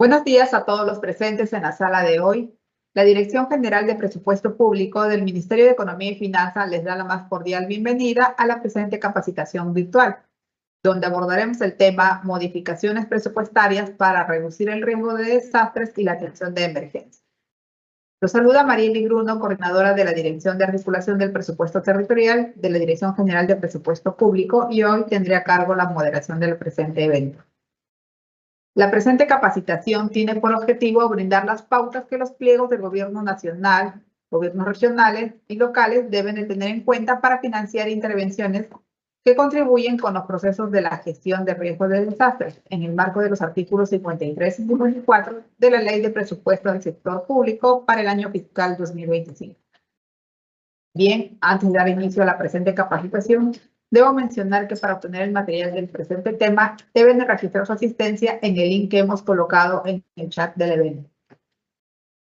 Buenos días a todos los presentes en la sala de hoy. La Dirección General de Presupuesto Público del Ministerio de Economía y Finanzas les da la más cordial bienvenida a la presente capacitación virtual, donde abordaremos el tema modificaciones presupuestarias para reducir el riesgo de desastres y la atención de emergencia. Los saluda Marieli Bruno, coordinadora de la Dirección de Articulación del Presupuesto Territorial de la Dirección General de Presupuesto Público, y hoy tendré a cargo la moderación del presente evento. La presente capacitación tiene por objetivo brindar las pautas que los pliegos del Gobierno nacional, gobiernos regionales y locales deben de tener en cuenta para financiar intervenciones que contribuyen con los procesos de la gestión de riesgos de desastres en el marco de los artículos 53 y 54 de la Ley de Presupuesto del Sector Público para el año fiscal 2025. Bien, antes de dar inicio a la presente capacitación, debo mencionar que para obtener el material del presente tema deben de registrar su asistencia en el link que hemos colocado en el chat del evento.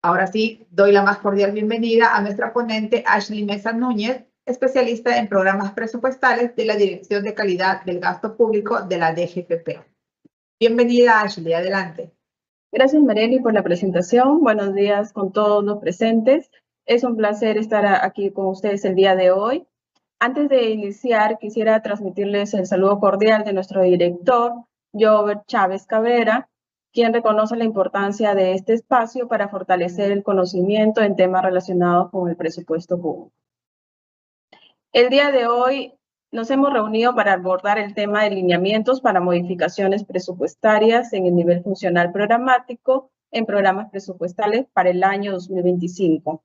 Ahora sí, doy la más cordial bienvenida a nuestra ponente Ashley Mesa Núñez, especialista en programas presupuestales de la Dirección de Calidad del Gasto Público de la DGPP. Bienvenida, Ashley, adelante. Gracias, Marieli, por la presentación. Buenos días con todos los presentes. Es un placer estar aquí con ustedes el día de hoy. Antes de iniciar, quisiera transmitirles el saludo cordial de nuestro director, Jobert Chávez Cabrera, quien reconoce la importancia de este espacio para fortalecer el conocimiento en temas relacionados con el presupuesto público. El día de hoy nos hemos reunido para abordar el tema de lineamientos para modificaciones presupuestarias en el nivel funcional programático en programas presupuestales para el año 2025.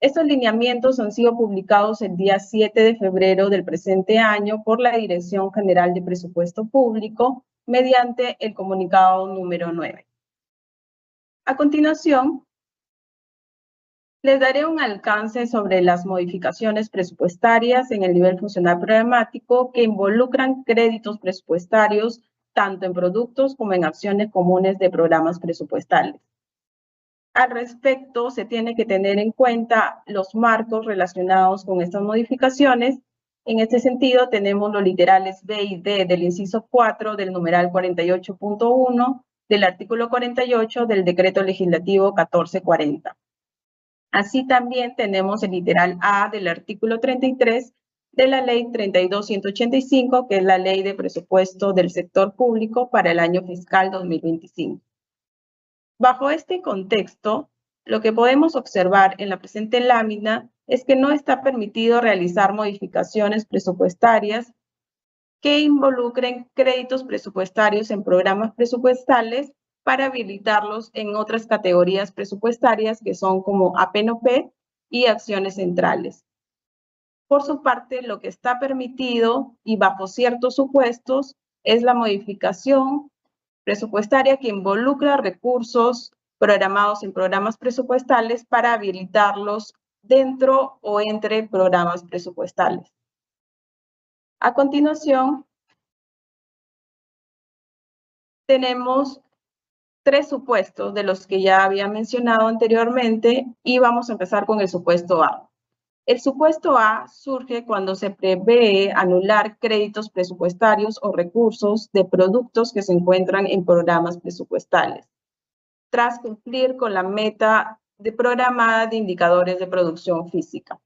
Estos lineamientos han sido publicados el día 7 de febrero del presente año por la Dirección General de Presupuesto Público mediante el comunicado número 9. A continuación, les daré un alcance sobre las modificaciones presupuestarias en el nivel funcional programático que involucran créditos presupuestarios tanto en productos como en acciones comunes de programas presupuestales. Al respecto, se tiene que tener en cuenta los marcos relacionados con estas modificaciones. En este sentido, tenemos los literales B y D del inciso 4 del numeral 48.1 del artículo 48 del Decreto Legislativo 1440. Así también tenemos el literal A del artículo 33 de la Ley 32.185, que es la Ley de Presupuesto del Sector Público para el año fiscal 2025. Bajo este contexto, lo que podemos observar en la presente lámina es que no está permitido realizar modificaciones presupuestarias que involucren créditos presupuestarios en programas presupuestales para habilitarlos en otras categorías presupuestarias que son como APNOP y acciones centrales. Por su parte, lo que está permitido y bajo ciertos supuestos es la modificación presupuestaria que involucra recursos programados en programas presupuestales para habilitarlos dentro o entre programas presupuestales. A continuación, tenemos tres supuestos de los que ya había mencionado anteriormente y vamos a empezar con el supuesto A. El supuesto A surge cuando se prevé anular créditos presupuestarios o recursos de productos que se encuentran en programas presupuestales, tras cumplir con la meta programada de indicadores de producción física.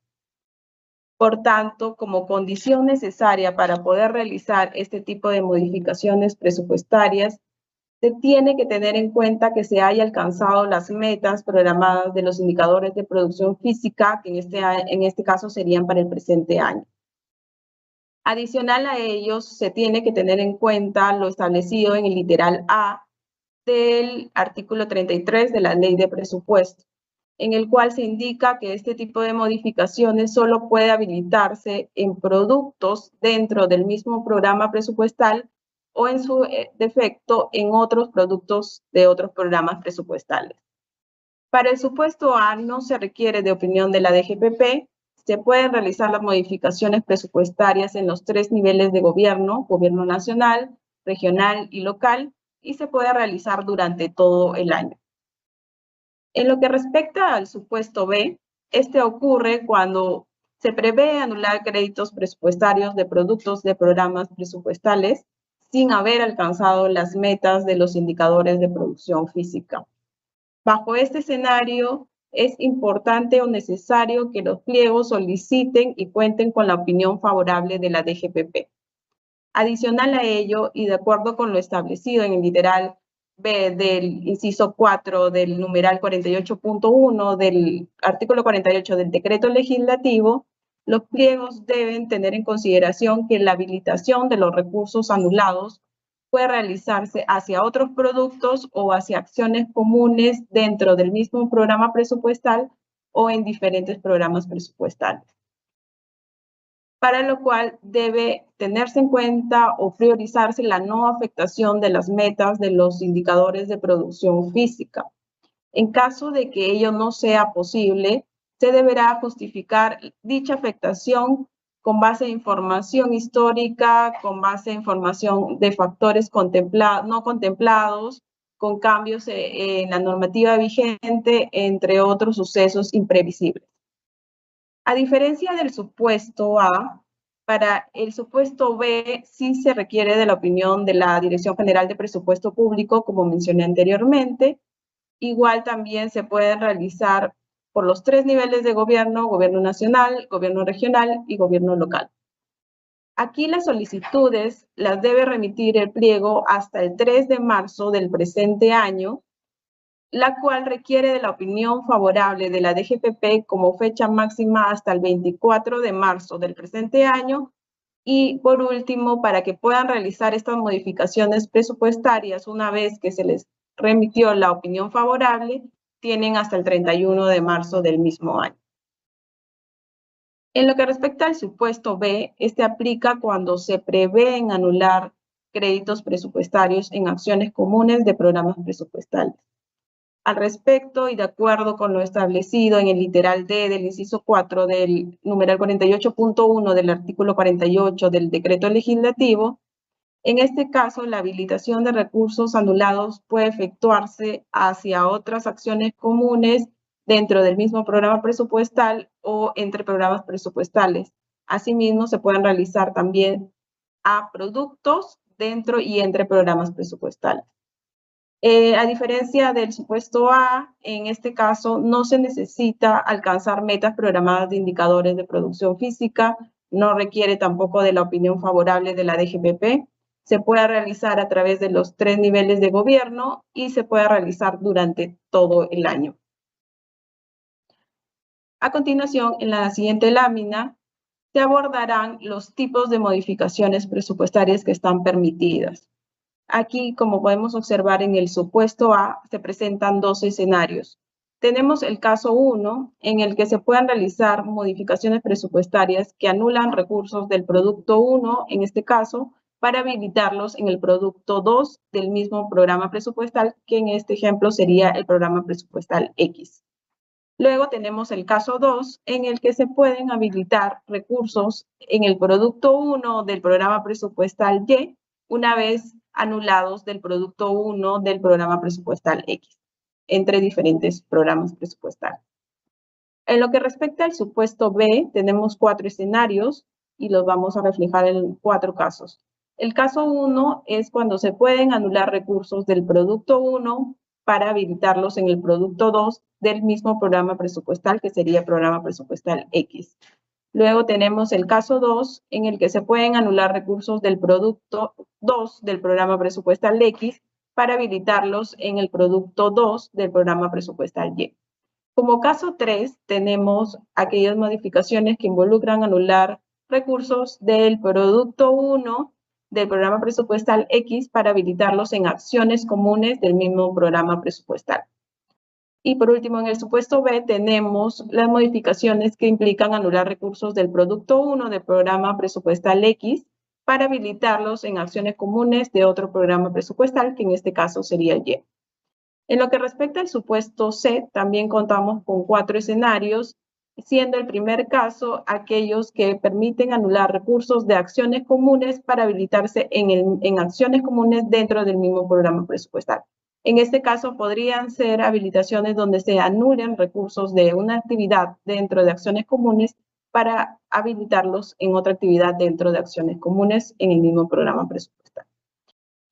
Por tanto, como condición necesaria para poder realizar este tipo de modificaciones presupuestarias, se tiene que tener en cuenta que se haya alcanzado las metas programadas de los indicadores de producción física, que en este caso serían para el presente año. Adicional a ellos, se tiene que tener en cuenta lo establecido en el literal A del artículo 33 de la Ley de Presupuesto, en el cual se indica que este tipo de modificaciones solo puede habilitarse en productos dentro del mismo programa presupuestal o en su defecto en otros productos de otros programas presupuestales. Para el supuesto A no se requiere de opinión de la DGPP, se pueden realizar las modificaciones presupuestarias en los tres niveles de gobierno, gobierno nacional, regional y local, y se puede realizar durante todo el año. En lo que respecta al supuesto B, este ocurre cuando se prevé anular créditos presupuestarios de productos de programas presupuestales sin haber alcanzado las metas de los indicadores de producción física. Bajo este escenario, es importante o necesario que los pliegos soliciten y cuenten con la opinión favorable de la DGPP. Adicional a ello, y de acuerdo con lo establecido en el literal B del inciso 4 del numeral 48.1 del artículo 48 del decreto legislativo, los pliegos deben tener en consideración que la habilitación de los recursos anulados puede realizarse hacia otros productos o hacia acciones comunes dentro del mismo programa presupuestal o en diferentes programas presupuestales, para lo cual debe tenerse en cuenta o priorizarse la no afectación de las metas de los indicadores de producción física. En caso de que ello no sea posible, se deberá justificar dicha afectación con base en información histórica, con base en información de factores no contemplados, con cambios en la normativa vigente, entre otros sucesos imprevisibles. A diferencia del supuesto A, para el supuesto B sí se requiere de la opinión de la Dirección General de Presupuesto Público, como mencioné anteriormente. Igual también se pueden realizar por los 3 niveles de gobierno: gobierno nacional, gobierno regional y gobierno local. Aquí las solicitudes las debe remitir el pliego hasta el 3 de marzo del presente año, la cual requiere de la opinión favorable de la DGPP como fecha máxima hasta el 24 de marzo del presente año. Y por último, para que puedan realizar estas modificaciones presupuestarias una vez que se les remitió la opinión favorable, tienen hasta el 31 de marzo del mismo año. En lo que respecta al supuesto B, este aplica cuando se prevén anular créditos presupuestarios en acciones comunes de programas presupuestales. Al respecto, y de acuerdo con lo establecido en el literal D del inciso 4 del numeral 48.1 del artículo 48 del decreto legislativo, en este caso, la habilitación de recursos anulados puede efectuarse hacia otras acciones comunes dentro del mismo programa presupuestal o entre programas presupuestales. Asimismo, se pueden realizar también a productos dentro y entre programas presupuestales. A diferencia del supuesto A, en este caso no se necesita alcanzar metas programadas de indicadores de producción física, no requiere tampoco de la opinión favorable de la DGPP, se puede realizar a través de los 3 niveles de gobierno y se puede realizar durante todo el año. A continuación, en la siguiente lámina, se abordarán los tipos de modificaciones presupuestarias que están permitidas. Aquí, como podemos observar en el supuesto A, se presentan 2 escenarios. Tenemos el caso 1, en el que se pueden realizar modificaciones presupuestarias que anulan recursos del producto 1, en este caso, para habilitarlos en el producto 2 del mismo programa presupuestal, que en este ejemplo sería el programa presupuestal X. Luego tenemos el caso 2, en el que se pueden habilitar recursos en el producto 1 del programa presupuestal Y, una vez anulados del producto 1 del programa presupuestal X, entre diferentes programas presupuestales. En lo que respecta al supuesto B, tenemos 4 escenarios y los vamos a reflejar en 4 casos. El caso 1 es cuando se pueden anular recursos del producto 1 para habilitarlos en el producto 2 del mismo programa presupuestal, que sería el programa presupuestal X. Luego tenemos el caso 2, en el que se pueden anular recursos del producto 2 del programa presupuestal X para habilitarlos en el producto 2 del programa presupuestal Y. Como caso 3, tenemos aquellas modificaciones que involucran anular recursos del producto 1 del programa presupuestal X para habilitarlos en acciones comunes del mismo programa presupuestal. Y por último, en el supuesto B, tenemos las modificaciones que implican anular recursos del producto 1 del programa presupuestal X para habilitarlos en acciones comunes de otro programa presupuestal, que en este caso sería el Y. En lo que respecta al supuesto C, también contamos con 4 escenarios, siendo el primer caso aquellos que permiten anular recursos de acciones comunes para habilitarse en acciones comunes dentro del mismo programa presupuestal. En este caso podrían ser habilitaciones donde se anulen recursos de una actividad dentro de acciones comunes para habilitarlos en otra actividad dentro de acciones comunes en el mismo programa presupuestal.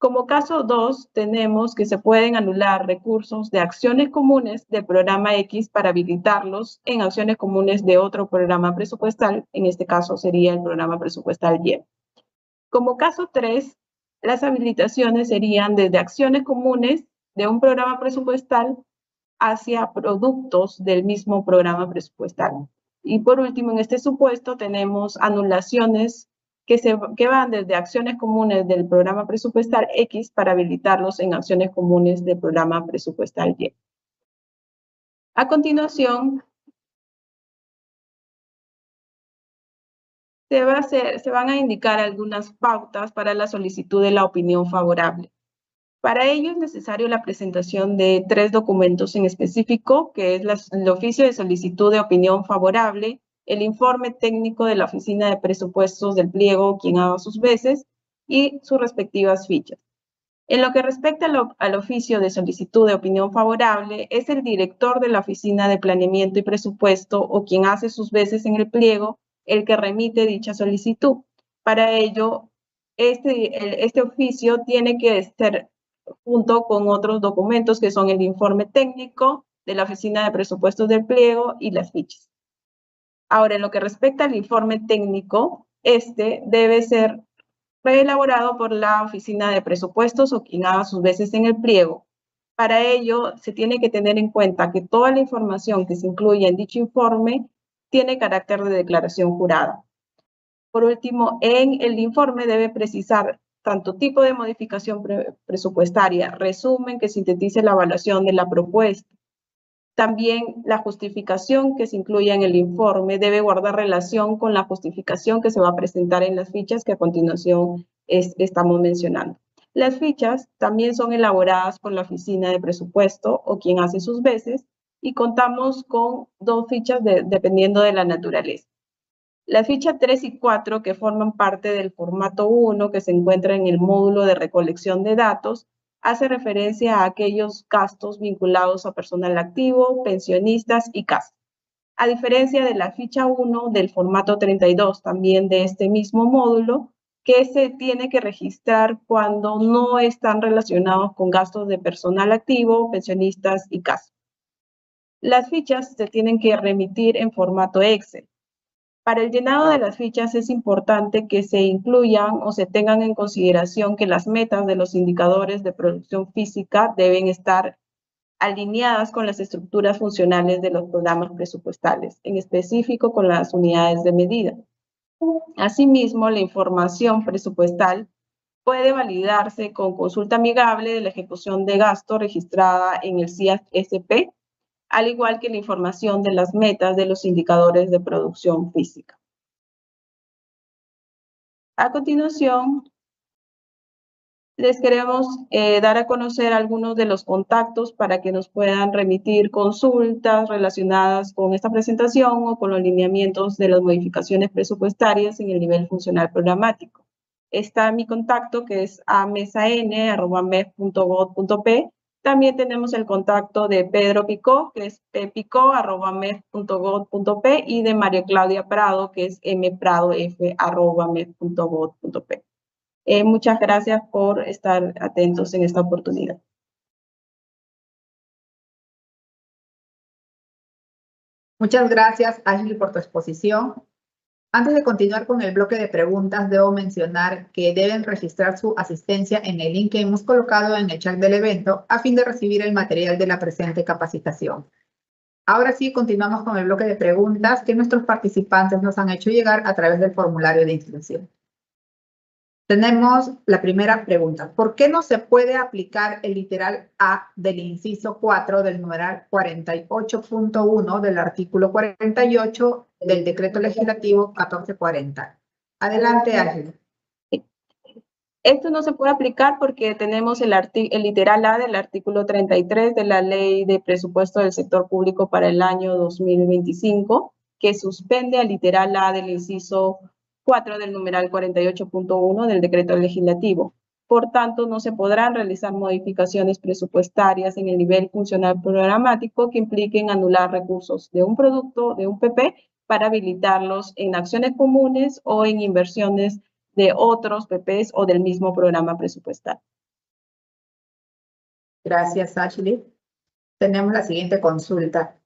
Como caso 2, tenemos que se pueden anular recursos de acciones comunes del programa X para habilitarlos en acciones comunes de otro programa presupuestal. En este caso sería el programa presupuestal Y. Como caso 3, las habilitaciones serían desde acciones comunes de un programa presupuestal hacia productos del mismo programa presupuestal. Y por último, en este supuesto tenemos anulaciones que van desde acciones comunes del programa presupuestal X para habilitarlos en acciones comunes del programa presupuestal Y. A continuación, se van a indicar algunas pautas para la solicitud de la opinión favorable. Para ello es necesario la presentación de 3 documentos en específico, que es el oficio de solicitud de opinión favorable, el informe técnico de la Oficina de Presupuestos del pliego, quien haga sus veces, y sus respectivas fichas. En lo que respecta al oficio de solicitud de opinión favorable, es el director de la Oficina de Planeamiento y Presupuesto o quien hace sus veces en el pliego el que remite dicha solicitud. Para ello, este oficio tiene que ser junto con otros documentos que son el informe técnico de la Oficina de Presupuestos del pliego y las fichas. Ahora, en lo que respecta al informe técnico, este debe ser reelaborado por la Oficina de Presupuestos o quien haga sus veces en el pliego. Para ello, se tiene que tener en cuenta que toda la información que se incluye en dicho informe tiene carácter de declaración jurada. Por último, en el informe debe precisar tanto tipo de modificación presupuestaria, resumen que sintetice la evaluación de la propuesta. También la justificación que se incluya en el informe debe guardar relación con la justificación que se va a presentar en las fichas que a continuación estamos mencionando. Las fichas también son elaboradas por la Oficina de Presupuesto o quien hace sus veces y contamos con 2 fichas dependiendo de la naturaleza. La ficha 3 y 4, que forman parte del formato 1 que se encuentra en el módulo de recolección de datos, hace referencia a aquellos gastos vinculados a personal activo, pensionistas y casa. A diferencia de la ficha 1 del formato 32, también de este mismo módulo, que se tiene que registrar cuando no están relacionados con gastos de personal activo, pensionistas y casa. Las fichas se tienen que remitir en formato Excel. Para el llenado de las fichas es importante que se incluyan o se tengan en consideración que las metas de los indicadores de producción física deben estar alineadas con las estructuras funcionales de los programas presupuestales, en específico con las unidades de medida. Asimismo, la información presupuestal puede validarse con consulta amigable de la ejecución de gasto registrada en el CIASP, al igual que la información de las metas de los indicadores de producción física. A continuación, les queremos dar a conocer algunos de los contactos para que nos puedan remitir consultas relacionadas con esta presentación o con los lineamientos de las modificaciones presupuestarias en el nivel funcional programático. Está mi contacto, que es amesan@mef.gov.p. También tenemos el contacto de Pedro Picó, que es ppico@mef.gov.p, y de María Claudia Prado, que es mpradof@mef.gov.p. Muchas gracias por estar atentos en esta oportunidad. Muchas gracias, Ashley, por tu exposición. Antes de continuar con el bloque de preguntas, debo mencionar que deben registrar su asistencia en el link que hemos colocado en el chat del evento a fin de recibir el material de la presente capacitación. Ahora sí, continuamos con el bloque de preguntas que nuestros participantes nos han hecho llegar a través del formulario de inscripción. Tenemos la primera pregunta. ¿Por qué no se puede aplicar el literal A del inciso 4 del numeral 48.1 del artículo 48 del decreto legislativo 1440? Adelante, Ángel. Esto no se puede aplicar porque tenemos el literal A del artículo 33 de la Ley de Presupuesto del Sector Público para el año 2025, que suspende al literal A del inciso 4 del numeral 48.1 del decreto legislativo. Por tanto, no se podrán realizar modificaciones presupuestarias en el nivel funcional programático que impliquen anular recursos de un producto, de un PP, para habilitarlos en acciones comunes o en inversiones de otros PPs o del mismo programa presupuestal. Gracias, Ashley. Tenemos la siguiente consulta.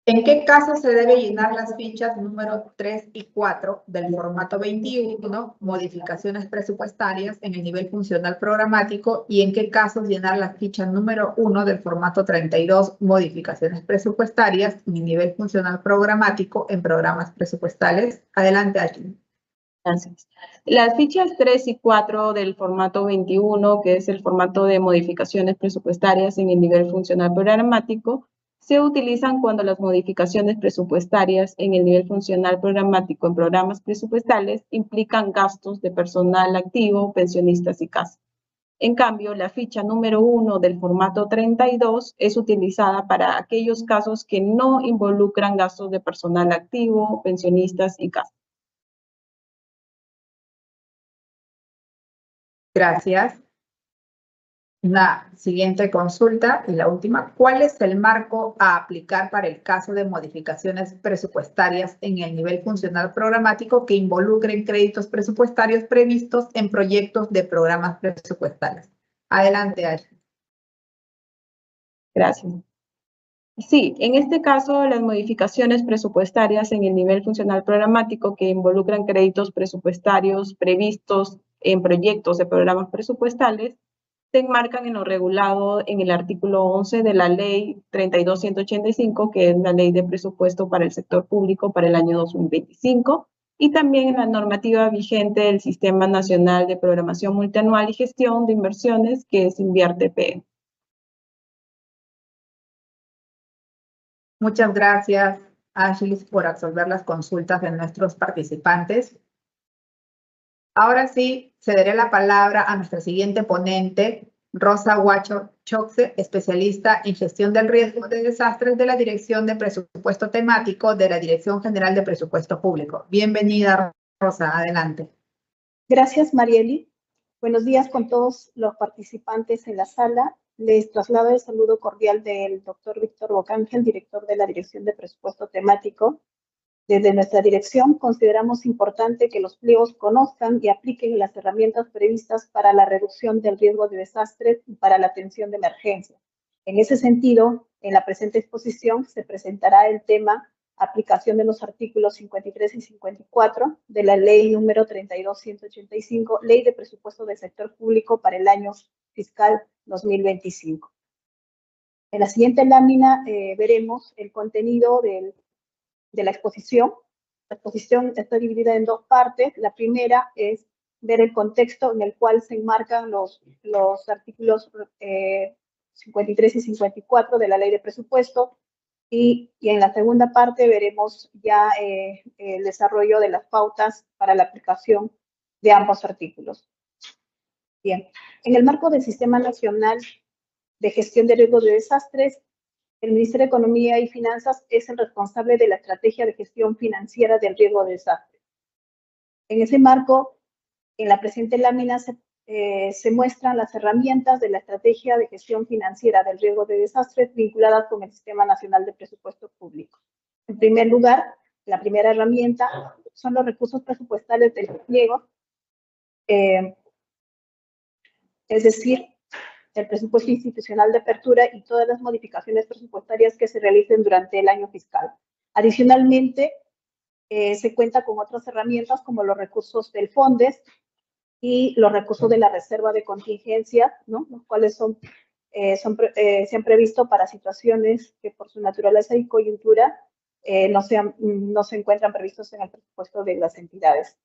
¿En qué caso se debe llenar las fichas número 3 y 4 del formato 21, modificaciones presupuestarias en el nivel funcional programático, y en qué casos llenar la ficha número 1 del formato 32, modificaciones presupuestarias en el nivel funcional programático en programas presupuestales? Adelante, Ashley. Gracias. Las fichas 3 y 4 del formato 21, que es el formato de modificaciones presupuestarias en el nivel funcional programático, se utilizan cuando las modificaciones presupuestarias en el nivel funcional programático en programas presupuestales implican gastos de personal activo, pensionistas y casa. En cambio, la ficha número 1 del formato 32 es utilizada para aquellos casos que no involucran gastos de personal activo, pensionistas y casa. Gracias. La siguiente consulta y la última. ¿Cuál es el marco a aplicar para el caso de modificaciones presupuestarias en el nivel funcional programático que involucren créditos presupuestarios previstos en proyectos de programas presupuestales? Adelante, Ashley. Gracias. Sí, en este caso, las modificaciones presupuestarias en el nivel funcional programático que involucran créditos presupuestarios previstos en proyectos de programas presupuestales se enmarcan en lo regulado en el artículo 11 de la Ley 32.185, que es la Ley de Presupuesto para el Sector Público para el año 2025, y también en la normativa vigente del Sistema Nacional de Programación Multianual y Gestión de Inversiones, que es INVIERTE-PE. Muchas gracias, Ashley, por absolver las consultas de nuestros participantes. Ahora sí, cederé la palabra a nuestra siguiente ponente, Rosa Huacho Choxe, especialista en gestión del riesgo de desastres de la Dirección de Presupuesto Temático de la Dirección General de Presupuesto Público. Bienvenida, Rosa, adelante. Gracias, Marieli. Buenos días con todos los participantes en la sala. Les traslado el saludo cordial del doctor Víctor Bocángel, director de la Dirección de Presupuesto Temático. Desde nuestra dirección consideramos importante que los pliegos conozcan y apliquen las herramientas previstas para la reducción del riesgo de desastres y para la atención de emergencias. En ese sentido, en la presente exposición se presentará el tema aplicación de los artículos 53 y 54 de la Ley número 32.185, Ley de Presupuesto del Sector Público para el año fiscal 2025. En la siguiente lámina veremos el contenido de la exposición. La exposición está dividida en dos partes. La primera es ver el contexto en el cual se enmarcan los artículos 53 y 54 de la Ley de Presupuesto, y en la segunda parte veremos ya el desarrollo de las pautas para la aplicación de ambos artículos. Bien, en el marco del Sistema Nacional de Gestión de Riesgos de Desastres, el Ministerio de Economía y Finanzas es el responsable de la estrategia de gestión financiera del riesgo de desastre. En ese marco, en la presente lámina se muestran las herramientas de la estrategia de gestión financiera del riesgo de desastres vinculadas con el Sistema Nacional de Presupuesto Público. En primer lugar, la primera herramienta son los recursos presupuestales del pliego, es decir, el presupuesto institucional de apertura y todas las modificaciones presupuestarias que se realicen durante el año fiscal. Adicionalmente, se cuenta con otras herramientas como los recursos del FONDES y los recursos de la reserva de contingencia, ¿no? Los cuales se han previsto para situaciones que por su naturaleza y coyuntura no se encuentran previstos en el presupuesto de las entidades.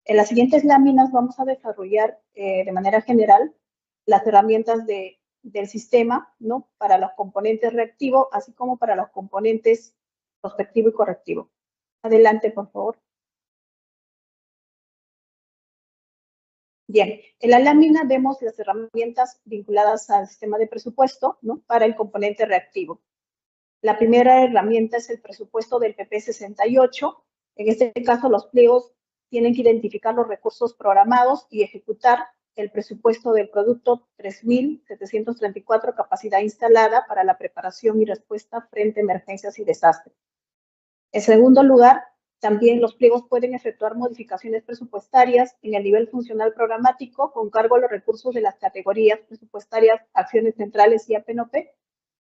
En las siguientes láminas vamos a desarrollar de manera general las herramientas del sistema, ¿no? Para los componentes reactivo, así como para los componentes prospectivo y correctivo. Adelante, por favor. Bien, en la lámina vemos las herramientas vinculadas al sistema de presupuesto, ¿no? Para el componente reactivo. La primera herramienta es el presupuesto del PP 68. En este caso, los pliegos tienen que identificar los recursos programados y ejecutar el presupuesto del producto 3.734, capacidad instalada para la preparación y respuesta frente a emergencias y desastres. En segundo lugar, También los pliegos pueden efectuar modificaciones presupuestarias en el nivel funcional programático con cargo a los recursos de las categorías presupuestarias, acciones centrales y APNOP,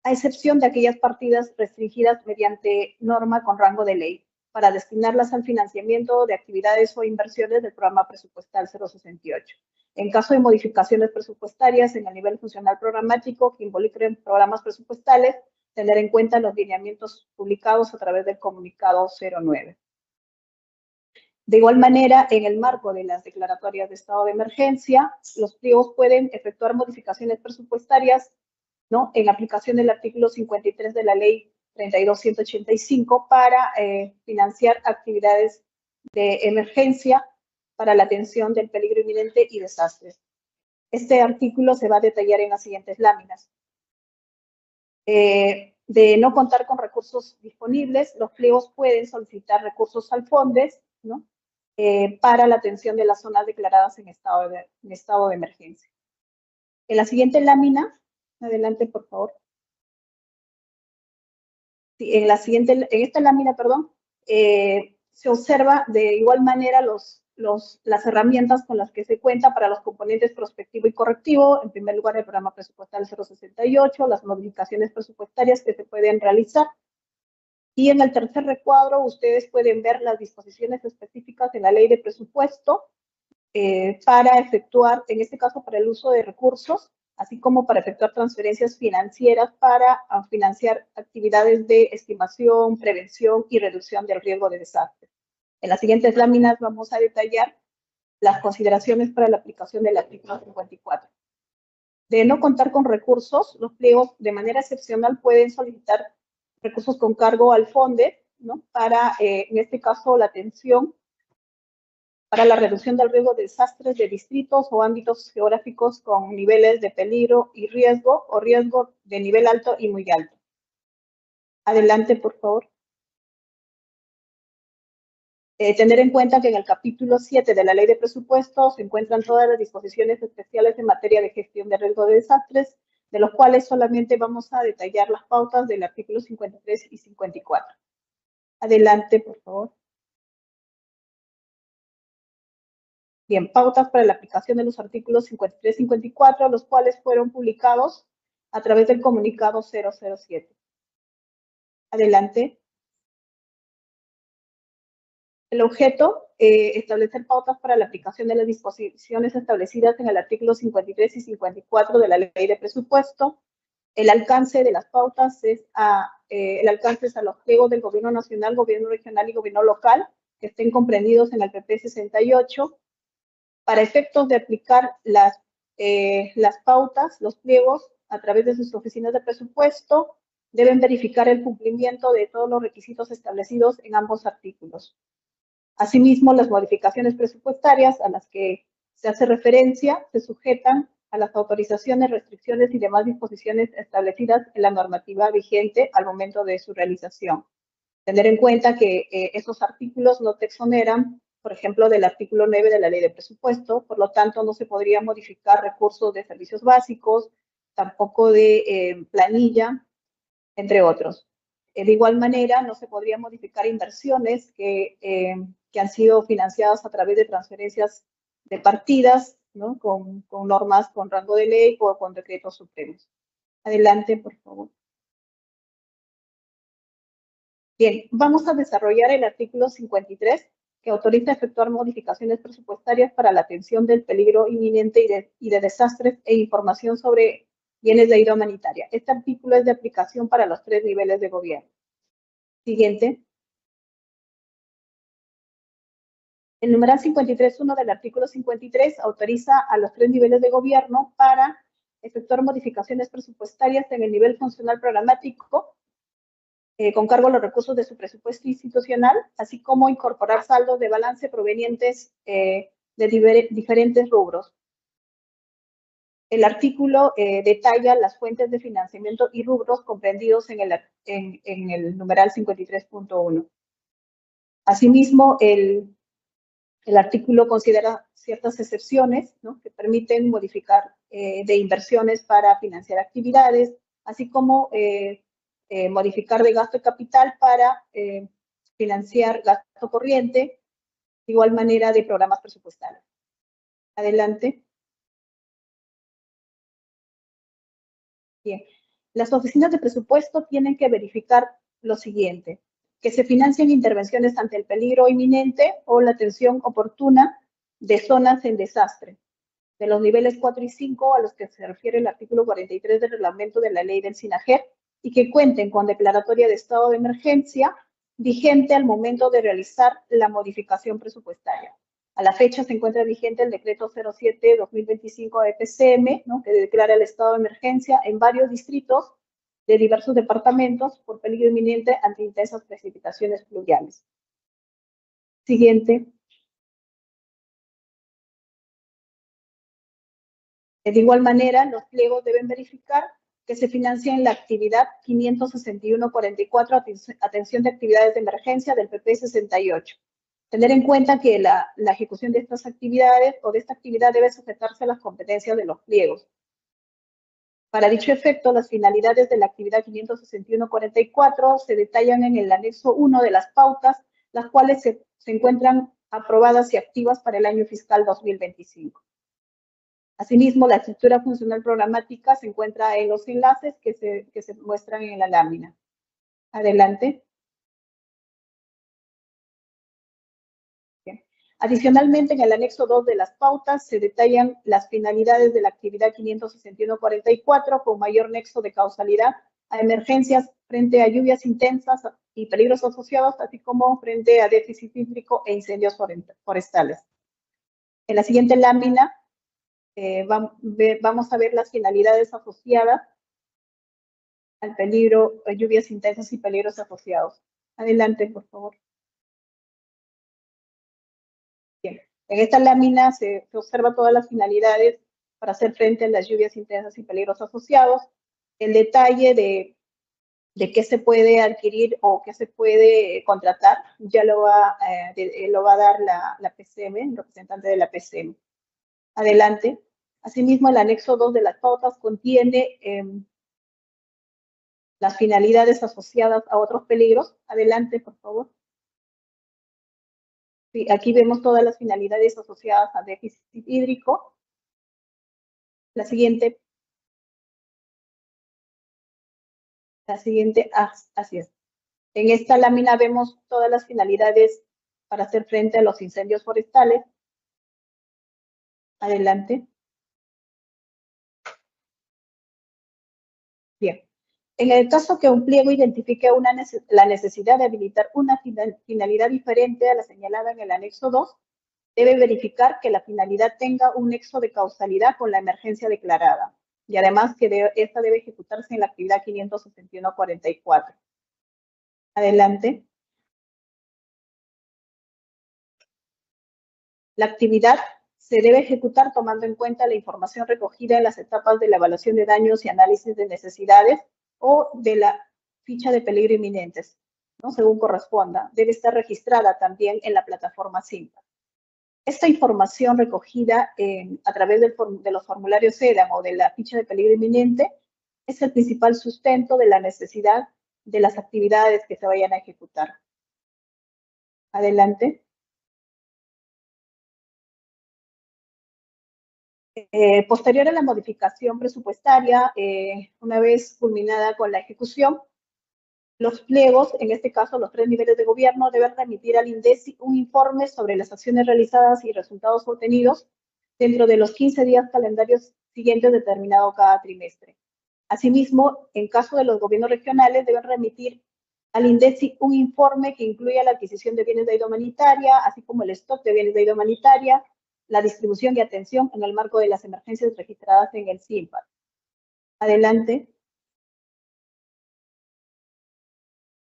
a excepción de aquellas partidas restringidas mediante norma con rango de ley, para destinarlas al financiamiento de actividades o inversiones del programa presupuestal 068. En caso de modificaciones presupuestarias en el nivel funcional programático que involucren programas presupuestales, tener en cuenta los lineamientos publicados a través del comunicado 09. De igual manera, en el marco de las declaratorias de estado de emergencia, los pliegos pueden efectuar modificaciones presupuestarias, ¿no?, en aplicación del artículo 53 de la ley 32.185 para financiar actividades de emergencia para la atención del peligro inminente y desastres. Este artículo se va a detallar en las siguientes láminas. De no contar con recursos disponibles, los pliegos pueden solicitar recursos al FONDES, ¿no?, para la atención de las zonas declaradas en estado de emergencia. En la siguiente lámina, adelante por favor. Sí, en esta lámina, perdón, se observa de igual manera las herramientas con las que se cuenta para los componentes prospectivo y correctivo. En primer lugar, el programa presupuestal 068, las modificaciones presupuestarias que se pueden realizar. Y en el tercer recuadro, ustedes pueden ver las disposiciones específicas de la ley de presupuesto para efectuar, en este caso, para el uso de recursos, así como para efectuar transferencias financieras para financiar actividades de estimación, prevención y reducción del riesgo de desastre. En las siguientes láminas vamos a detallar las consideraciones para la aplicación del artículo 54. De no contar con recursos, los pliegos de manera excepcional pueden solicitar recursos con cargo al FONDES, ¿no?, para, en este caso, la atención para la reducción del riesgo de desastres de distritos o ámbitos geográficos con niveles de peligro y riesgo o riesgo de nivel alto y muy alto. Adelante, por favor. Tener en cuenta que en el capítulo 7 de la Ley de Presupuestos se encuentran todas las disposiciones especiales en materia de gestión de riesgo de desastres, de los cuales solamente vamos a detallar las pautas del artículo 53 y 54. Adelante, por favor. Bien, pautas para la aplicación de los artículos 53 y 54, los cuales fueron publicados a través del comunicado 007. Adelante. El objeto, establecer pautas para la aplicación de las disposiciones establecidas en el artículo 53 y 54 de la Ley de Presupuesto. El alcance de las pautas es a los pliegos del Gobierno Nacional, Gobierno Regional y Gobierno Local, que estén comprendidos en el PP 68. Para efectos de aplicar las pautas, los pliegos, a través de sus oficinas de presupuesto, deben verificar el cumplimiento de todos los requisitos establecidos en ambos artículos. Asimismo, las modificaciones presupuestarias a las que se hace referencia se sujetan a las autorizaciones, restricciones y demás disposiciones establecidas en la normativa vigente al momento de su realización. Tener en cuenta que esos artículos no te exoneran, por ejemplo, del artículo 9 de la Ley de Presupuesto, por lo tanto, no se podría modificar recursos de servicios básicos, tampoco de planilla, entre otros. De igual manera, no se podría modificar inversiones que han sido financiadas a través de transferencias de partidas, ¿no?, con normas con rango de ley o con decretos supremos. Adelante, por favor. Bien, vamos a desarrollar el artículo 53, que autoriza efectuar modificaciones presupuestarias para la atención del peligro inminente y de desastres e información sobre bienes de ayuda humanitaria. Este artículo es de aplicación para los 3 niveles de gobierno. Siguiente. El numeral 53.1 del artículo 53 autoriza a los 3 niveles de gobierno para efectuar modificaciones presupuestarias en el nivel funcional programático con cargo a los recursos de su presupuesto institucional, así como incorporar saldos de balance provenientes de diferentes rubros. El artículo detalla las fuentes de financiamiento y rubros comprendidos en el numeral 53.1. Asimismo, el artículo considera ciertas excepciones, ¿no?, que permiten modificar de inversiones para financiar actividades, así como modificar de gasto de capital para financiar gasto corriente, de igual manera de programas presupuestarios. Adelante. Bien. Las oficinas de presupuesto tienen que verificar lo siguiente: que se financien intervenciones ante el peligro inminente o la atención oportuna de zonas en desastre, de los niveles 4 y 5 a los que se refiere el artículo 43 del reglamento de la ley del SINAGER, y que cuenten con declaratoria de estado de emergencia vigente al momento de realizar la modificación presupuestaria. A la fecha se encuentra vigente el decreto 07-2025 de PCM, ¿no?, que declara el estado de emergencia en varios distritos de diversos departamentos por peligro inminente ante intensas precipitaciones pluviales. Siguiente. De igual manera, los pliegos deben verificar que se financia en la actividad 561.44, atención de actividades de emergencia del PP 68. Tener en cuenta que la ejecución de estas actividades o de esta actividad debe sujetarse a las competencias de los pliegos. Para dicho efecto, las finalidades de la actividad 561.44 se detallan en el anexo 1 de las pautas, las cuales se encuentran aprobadas y activas para el año fiscal 2025. Asimismo, la estructura funcional programática se encuentra en los enlaces que se muestran en la lámina. Adelante. Bien. Adicionalmente, en el anexo 2 de las pautas se detallan las finalidades de la actividad 561.44 con mayor nexo de causalidad a emergencias frente a lluvias intensas y peligros asociados, así como frente a déficit hídrico e incendios forestales. En la siguiente lámina vamos a ver las finalidades asociadas al peligro, lluvias intensas y peligros asociados. Adelante, por favor. Bien. En esta lámina se observa todas las finalidades para hacer frente a las lluvias intensas y peligros asociados. El detalle de qué se puede adquirir o qué se puede contratar ya lo va a dar la PCM, el representante de la PCM. Adelante. Asimismo, el anexo 2 de las pautas contiene las finalidades asociadas a otros peligros. Adelante, por favor. Sí, aquí vemos todas las finalidades asociadas a déficit hídrico. La siguiente, así es. En esta lámina vemos todas las finalidades para hacer frente a los incendios forestales. Adelante. Bien. En el caso que un pliego identifique la necesidad de habilitar una finalidad diferente a la señalada en el anexo 2, debe verificar que la finalidad tenga un nexo de causalidad con la emergencia declarada, y además que esta debe ejecutarse en la actividad 561.44. Adelante. La actividad se debe ejecutar tomando en cuenta la información recogida en las etapas de la evaluación de daños y análisis de necesidades o de la ficha de peligro inminentes, ¿no?, según corresponda. Debe estar registrada también en la plataforma SIMPA. Esta información recogida a través de los formularios SEDAN o de la ficha de peligro inminente es el principal sustento de la necesidad de las actividades que se vayan a ejecutar. Adelante. Posterior a la modificación presupuestaria, una vez culminada con la ejecución, los pliegos, en este caso los 3 niveles de gobierno, deben remitir al INDECI un informe sobre las acciones realizadas y resultados obtenidos dentro de los 15 días calendarios siguientes determinado cada trimestre. Asimismo, en caso de los gobiernos regionales, deben remitir al INDECI un informe que incluya la adquisición de bienes de ayuda humanitaria, así como el stock de bienes de ayuda humanitaria, la distribución y atención en el marco de las emergencias registradas en el SIMPA. Adelante.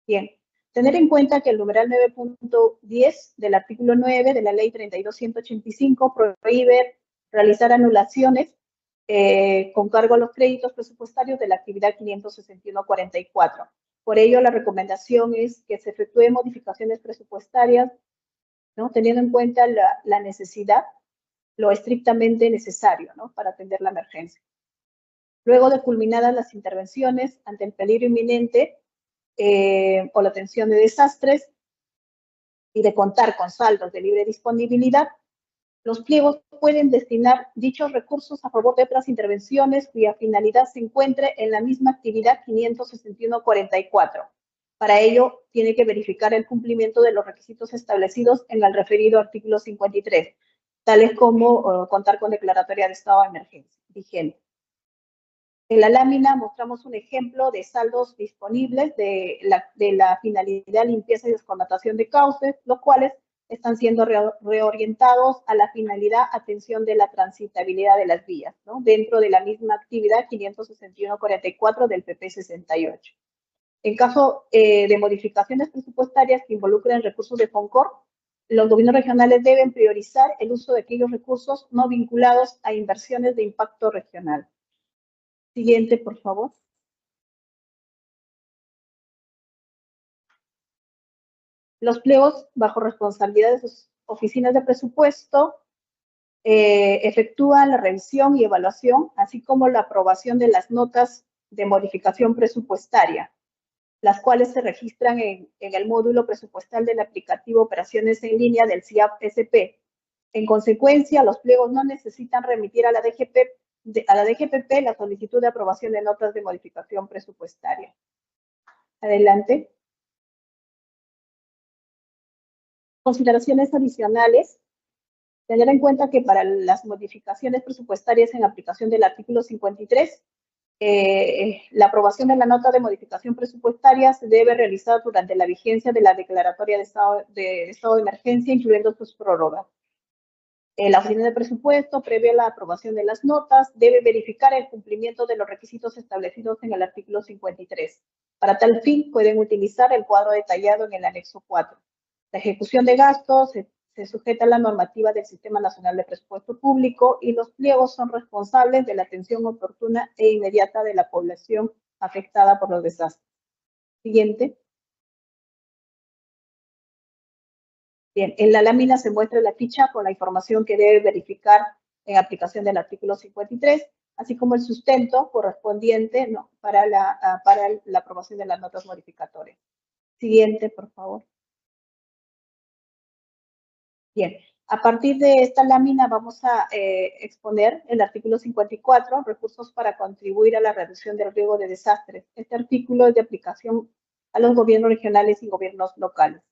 Bien. Tener en cuenta que el numeral 9.10 del artículo 9 de la ley 32.185 prohíbe realizar anulaciones con cargo a los créditos presupuestarios de la actividad 561.44. Por ello, la recomendación es que se efectúen modificaciones presupuestarias, ¿no?, teniendo en cuenta la necesidad, lo estrictamente necesario, ¿no?, para atender la emergencia. Luego de culminadas las intervenciones ante el peligro inminente o la atención de desastres, y de contar con saldos de libre disponibilidad, los pliegos pueden destinar dichos recursos a favor de otras intervenciones cuya finalidad se encuentre en la misma actividad 561.44. Para ello, tiene que verificar el cumplimiento de los requisitos establecidos en el referido artículo 53, tales como contar con declaratoria de estado de emergencia vigente. En la lámina mostramos un ejemplo de saldos disponibles de la finalidad limpieza y desconatación de cauces, los cuales están siendo reorientados a la finalidad atención de la transitabilidad de las vías, ¿no? Dentro de la misma actividad 561.44 del PP 68. En caso de modificaciones presupuestarias que involucren recursos de FONCOR, los gobiernos regionales deben priorizar el uso de aquellos recursos no vinculados a inversiones de impacto regional. Siguiente, por favor. Los pliegos bajo responsabilidad de sus oficinas de presupuesto efectúan la revisión y evaluación, así como la aprobación de las notas de modificación presupuestaria, las cuales se registran en el módulo presupuestal del aplicativo Operaciones en Línea del CIAP-SP. En consecuencia, los pliegos no necesitan remitir a la DGPP la solicitud de aprobación de notas de modificación presupuestaria. Adelante. Consideraciones adicionales. Tener en cuenta que para las modificaciones presupuestarias en aplicación del artículo 53, la aprobación de la nota de modificación presupuestaria se debe realizar durante la vigencia de la declaratoria de estado de emergencia, incluyendo sus prórrogas. La oficina de presupuesto, previa la aprobación de las notas, debe verificar el cumplimiento de los requisitos establecidos en el artículo 53. Para tal fin, pueden utilizar el cuadro detallado en el anexo 4. La ejecución de gastos se sujeta a la normativa del Sistema Nacional de Presupuesto Público y los pliegos son responsables de la atención oportuna e inmediata de la población afectada por los desastres. Siguiente. Bien, en la lámina se muestra la ficha con la información que debe verificar en aplicación del artículo 53, así como el sustento correspondiente, ¿no?, para la aprobación de las notas modificatorias. Siguiente, por favor. Bien, a partir de esta lámina vamos a exponer el artículo 54, recursos para contribuir a la reducción del riesgo de desastres. Este artículo es de aplicación a los gobiernos regionales y gobiernos locales.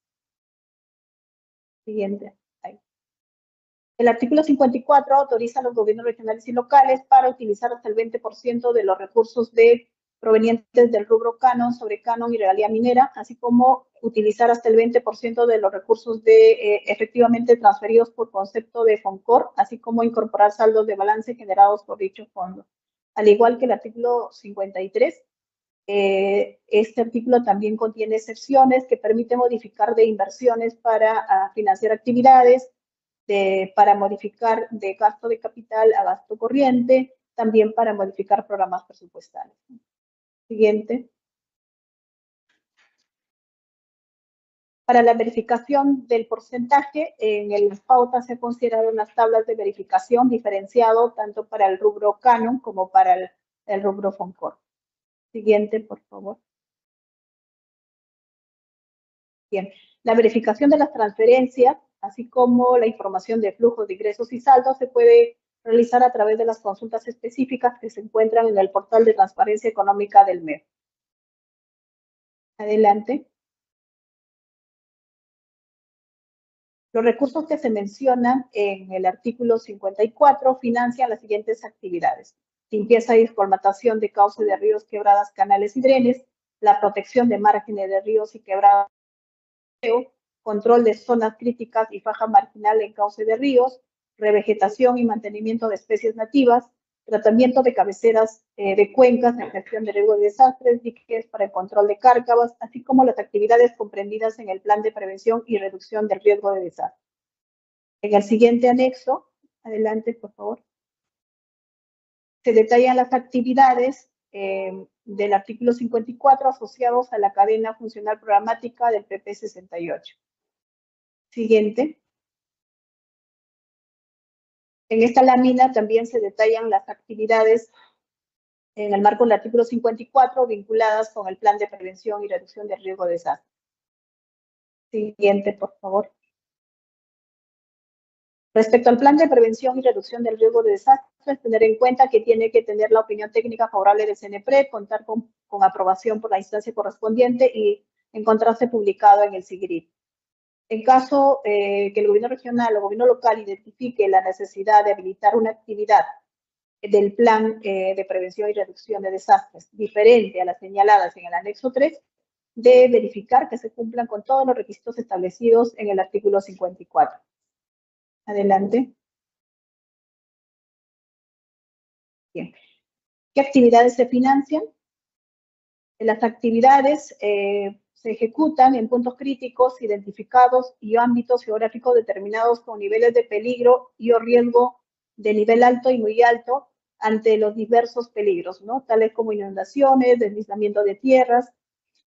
Siguiente. Ahí. El artículo 54 autoriza a los gobiernos regionales y locales para utilizar hasta el 20% de los recursos provenientes del rubro canon, sobrecanon y regalía minera, así como utilizar hasta el 20% de los recursos efectivamente transferidos por concepto de FONCOR, así como incorporar saldos de balance generados por dicho fondo. Al igual que el artículo 53, este artículo también contiene excepciones que permiten modificar de inversiones para financiar actividades, para modificar de gasto de capital a gasto corriente, también para modificar programas presupuestales. Siguiente. Para la verificación del porcentaje, en las pautas se consideraron unas tablas de verificación diferenciado tanto para el rubro canon como para el rubro FONCOR. Siguiente, por favor. Bien, la verificación de las transferencias, así como la información de flujos de ingresos y saldos, se puede realizar a través de las consultas específicas que se encuentran en el portal de transparencia económica del MEF. Adelante. Los recursos que se mencionan en el artículo 54 financian las siguientes actividades: limpieza y formatación de cauces de ríos, quebradas, canales y drenes, la protección de márgenes de ríos y quebradas, control de zonas críticas y faja marginal en cauce de ríos, revegetación y mantenimiento de especies nativas, tratamiento de cabeceras de cuencas en gestión de riesgo de desastres, diques para el control de cárcavas, así como las actividades comprendidas en el plan de prevención y reducción del riesgo de desastre. En el siguiente anexo, adelante, por favor, se detallan las actividades del artículo 54 asociados a la cadena funcional programática del PP 68. Siguiente. En esta lámina también se detallan las actividades en el marco del artículo 54 vinculadas con el plan de prevención y reducción del riesgo de desastre. Siguiente, por favor. Respecto al plan de prevención y reducción del riesgo de desastres, tener en cuenta que tiene que tener la opinión técnica favorable del CNPRED, contar con aprobación por la instancia correspondiente y encontrarse publicado en el SIGRIP. En caso que el gobierno regional o gobierno local identifique la necesidad de habilitar una actividad del plan de prevención y reducción de desastres diferente a las señaladas en el anexo 3, debe verificar que se cumplan con todos los requisitos establecidos en el artículo 54. Adelante. Bien. ¿Qué actividades se financian? Las actividades se ejecutan en puntos críticos identificados y ámbitos geográficos determinados con niveles de peligro y o riesgo de nivel alto y muy alto ante los diversos peligros, ¿no? Tales como inundaciones, deslizamiento de tierras.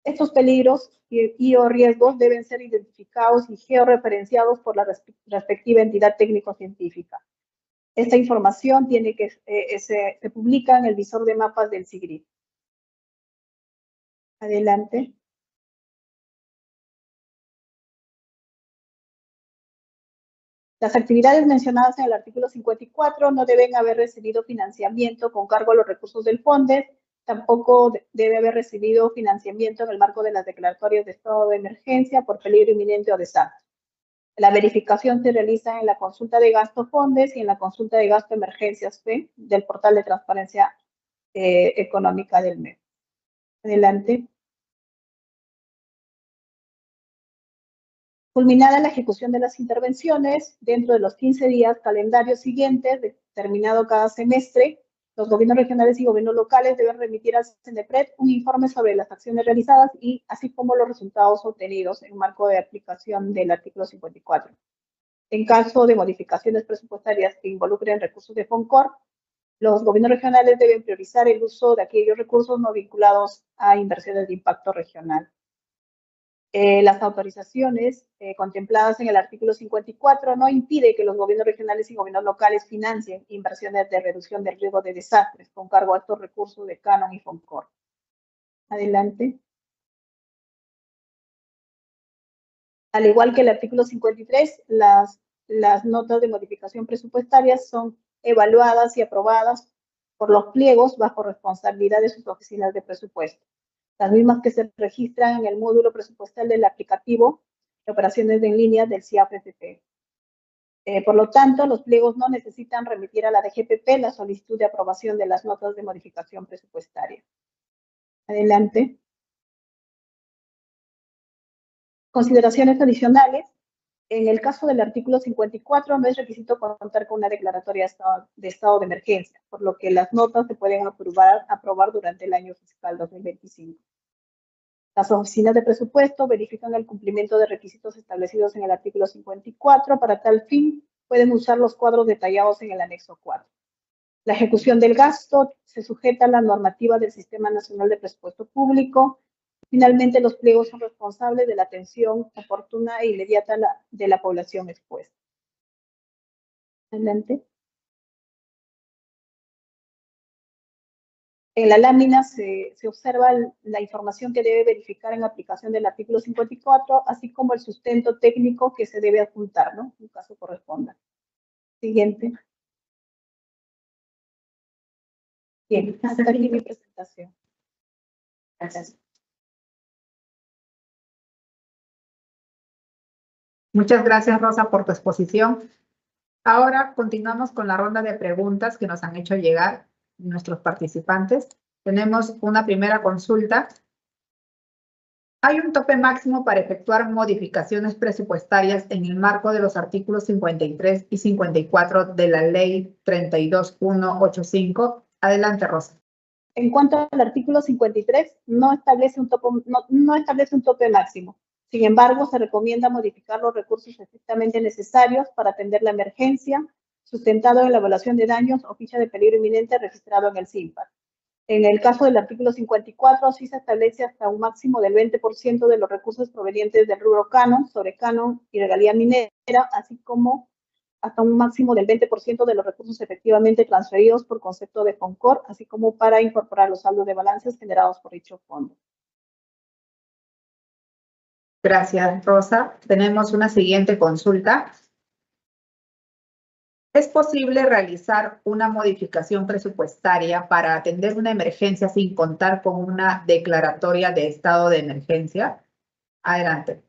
Estos peligros y o riesgos deben ser identificados y georreferenciados por la respectiva entidad técnico-científica. Esta información tiene que se publica en el visor de mapas del SIGRIP. Adelante. Las actividades mencionadas en el artículo 54 no deben haber recibido financiamiento con cargo a los recursos del FONDES, tampoco debe haber recibido financiamiento en el marco de las declaratorias de estado de emergencia por peligro inminente o desastre. La verificación se realiza en la consulta de gasto FONDES y en la consulta de gasto emergencias FE del portal de transparencia económica del MEP. Adelante. Culminada la ejecución de las intervenciones, dentro de los 15 días calendarios siguientes, determinado cada semestre, los gobiernos regionales y gobiernos locales deben remitir al CNPRED un informe sobre las acciones realizadas y así como los resultados obtenidos en marco de aplicación del artículo 54. En caso de modificaciones presupuestarias que involucren recursos de FONCOR, los gobiernos regionales deben priorizar el uso de aquellos recursos no vinculados a inversiones de impacto regional. Las autorizaciones contempladas en el artículo 54 no impide que los gobiernos regionales y gobiernos locales financien inversiones de reducción del riesgo de desastres con cargo a estos recursos de Canon y FONCOR. Adelante. Al igual que el artículo 53, las notas de modificación presupuestaria son evaluadas y aprobadas por los pliegos bajo responsabilidad de sus oficinas de presupuesto. Las mismas que se registran en el módulo presupuestal del aplicativo de operaciones en línea del CIAP-FP. Por lo tanto, los pliegos no necesitan remitir a la DGPP la solicitud de aprobación de las notas de modificación presupuestaria. Adelante. Consideraciones adicionales. En el caso del artículo 54, no es requisito contar con una declaratoria de estado de emergencia, por lo que las notas se pueden aprobar durante el año fiscal 2025. Las oficinas de presupuesto verifican el cumplimiento de requisitos establecidos en el artículo 54. Para tal fin, pueden usar los cuadros detallados en el anexo 4. La ejecución del gasto se sujeta a la normativa del Sistema Nacional de Presupuesto Público. Finalmente, los pliegos son responsables de la atención oportuna e inmediata de la población expuesta. Adelante. En la lámina se observa la información que debe verificar en aplicación del artículo 54, así como el sustento técnico que se debe adjuntar, ¿no? En caso corresponda. Siguiente. Bien, hasta aquí mi presentación. Gracias. Muchas gracias, Rosa, por tu exposición. Ahora continuamos con la ronda de preguntas que nos han hecho llegar nuestros participantes. Tenemos una primera consulta. ¿Hay un tope máximo para efectuar modificaciones presupuestarias en el marco de los artículos 53 y 54 de la Ley 32185? Adelante, Rosa. En cuanto al artículo 53, no establece un tope máximo. Sin embargo, se recomienda modificar los recursos estrictamente necesarios para atender la emergencia, sustentado en la evaluación de daños o ficha de peligro inminente registrado en el SIMPAC. En el caso del artículo 54, sí se establece hasta un máximo del 20% de los recursos provenientes del rubro canon, sobre canon y regalía minera, así como hasta un máximo del 20% de los recursos efectivamente transferidos por concepto de FONCOR, así como para incorporar los saldos de balances generados por dicho fondo. Gracias, Rosa. Tenemos una siguiente consulta. ¿Es posible realizar una modificación presupuestaria para atender una emergencia sin contar con una declaratoria de estado de emergencia? Adelante.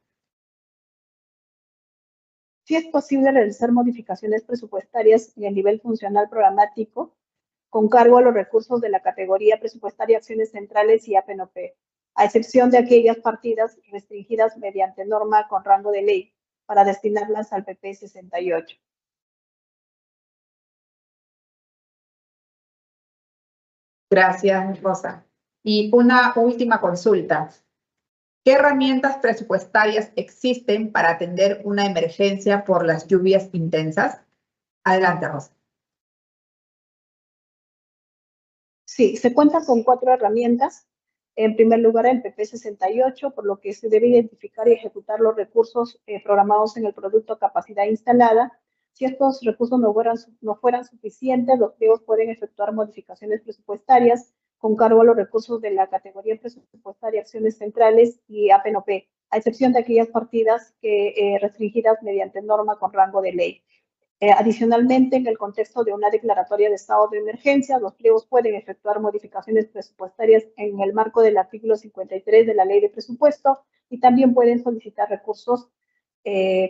Sí es posible realizar modificaciones presupuestarias en el nivel funcional programático con cargo a los recursos de la categoría presupuestaria Acciones Centrales y APNOP, a excepción de aquellas partidas restringidas mediante norma con rango de ley para destinarlas al PP 68. Gracias, Rosa. Y una última consulta. ¿Qué herramientas presupuestarias existen para atender una emergencia por las lluvias intensas? Adelante, Rosa. Sí, se cuenta con 4 herramientas. En primer lugar, el PP 68, por lo que se debe identificar y ejecutar los recursos programados en el producto capacidad instalada. Si estos recursos no fueran suficientes, los pliegos pueden efectuar modificaciones presupuestarias con cargo a los recursos de la categoría presupuestaria Acciones Centrales y APNOP, a excepción de aquellas partidas restringidas mediante norma con rango de ley. Adicionalmente, en el contexto de una declaratoria de estado de emergencia, los pliegos pueden efectuar modificaciones presupuestarias en el marco del artículo 53 de la Ley de Presupuesto y también pueden solicitar recursos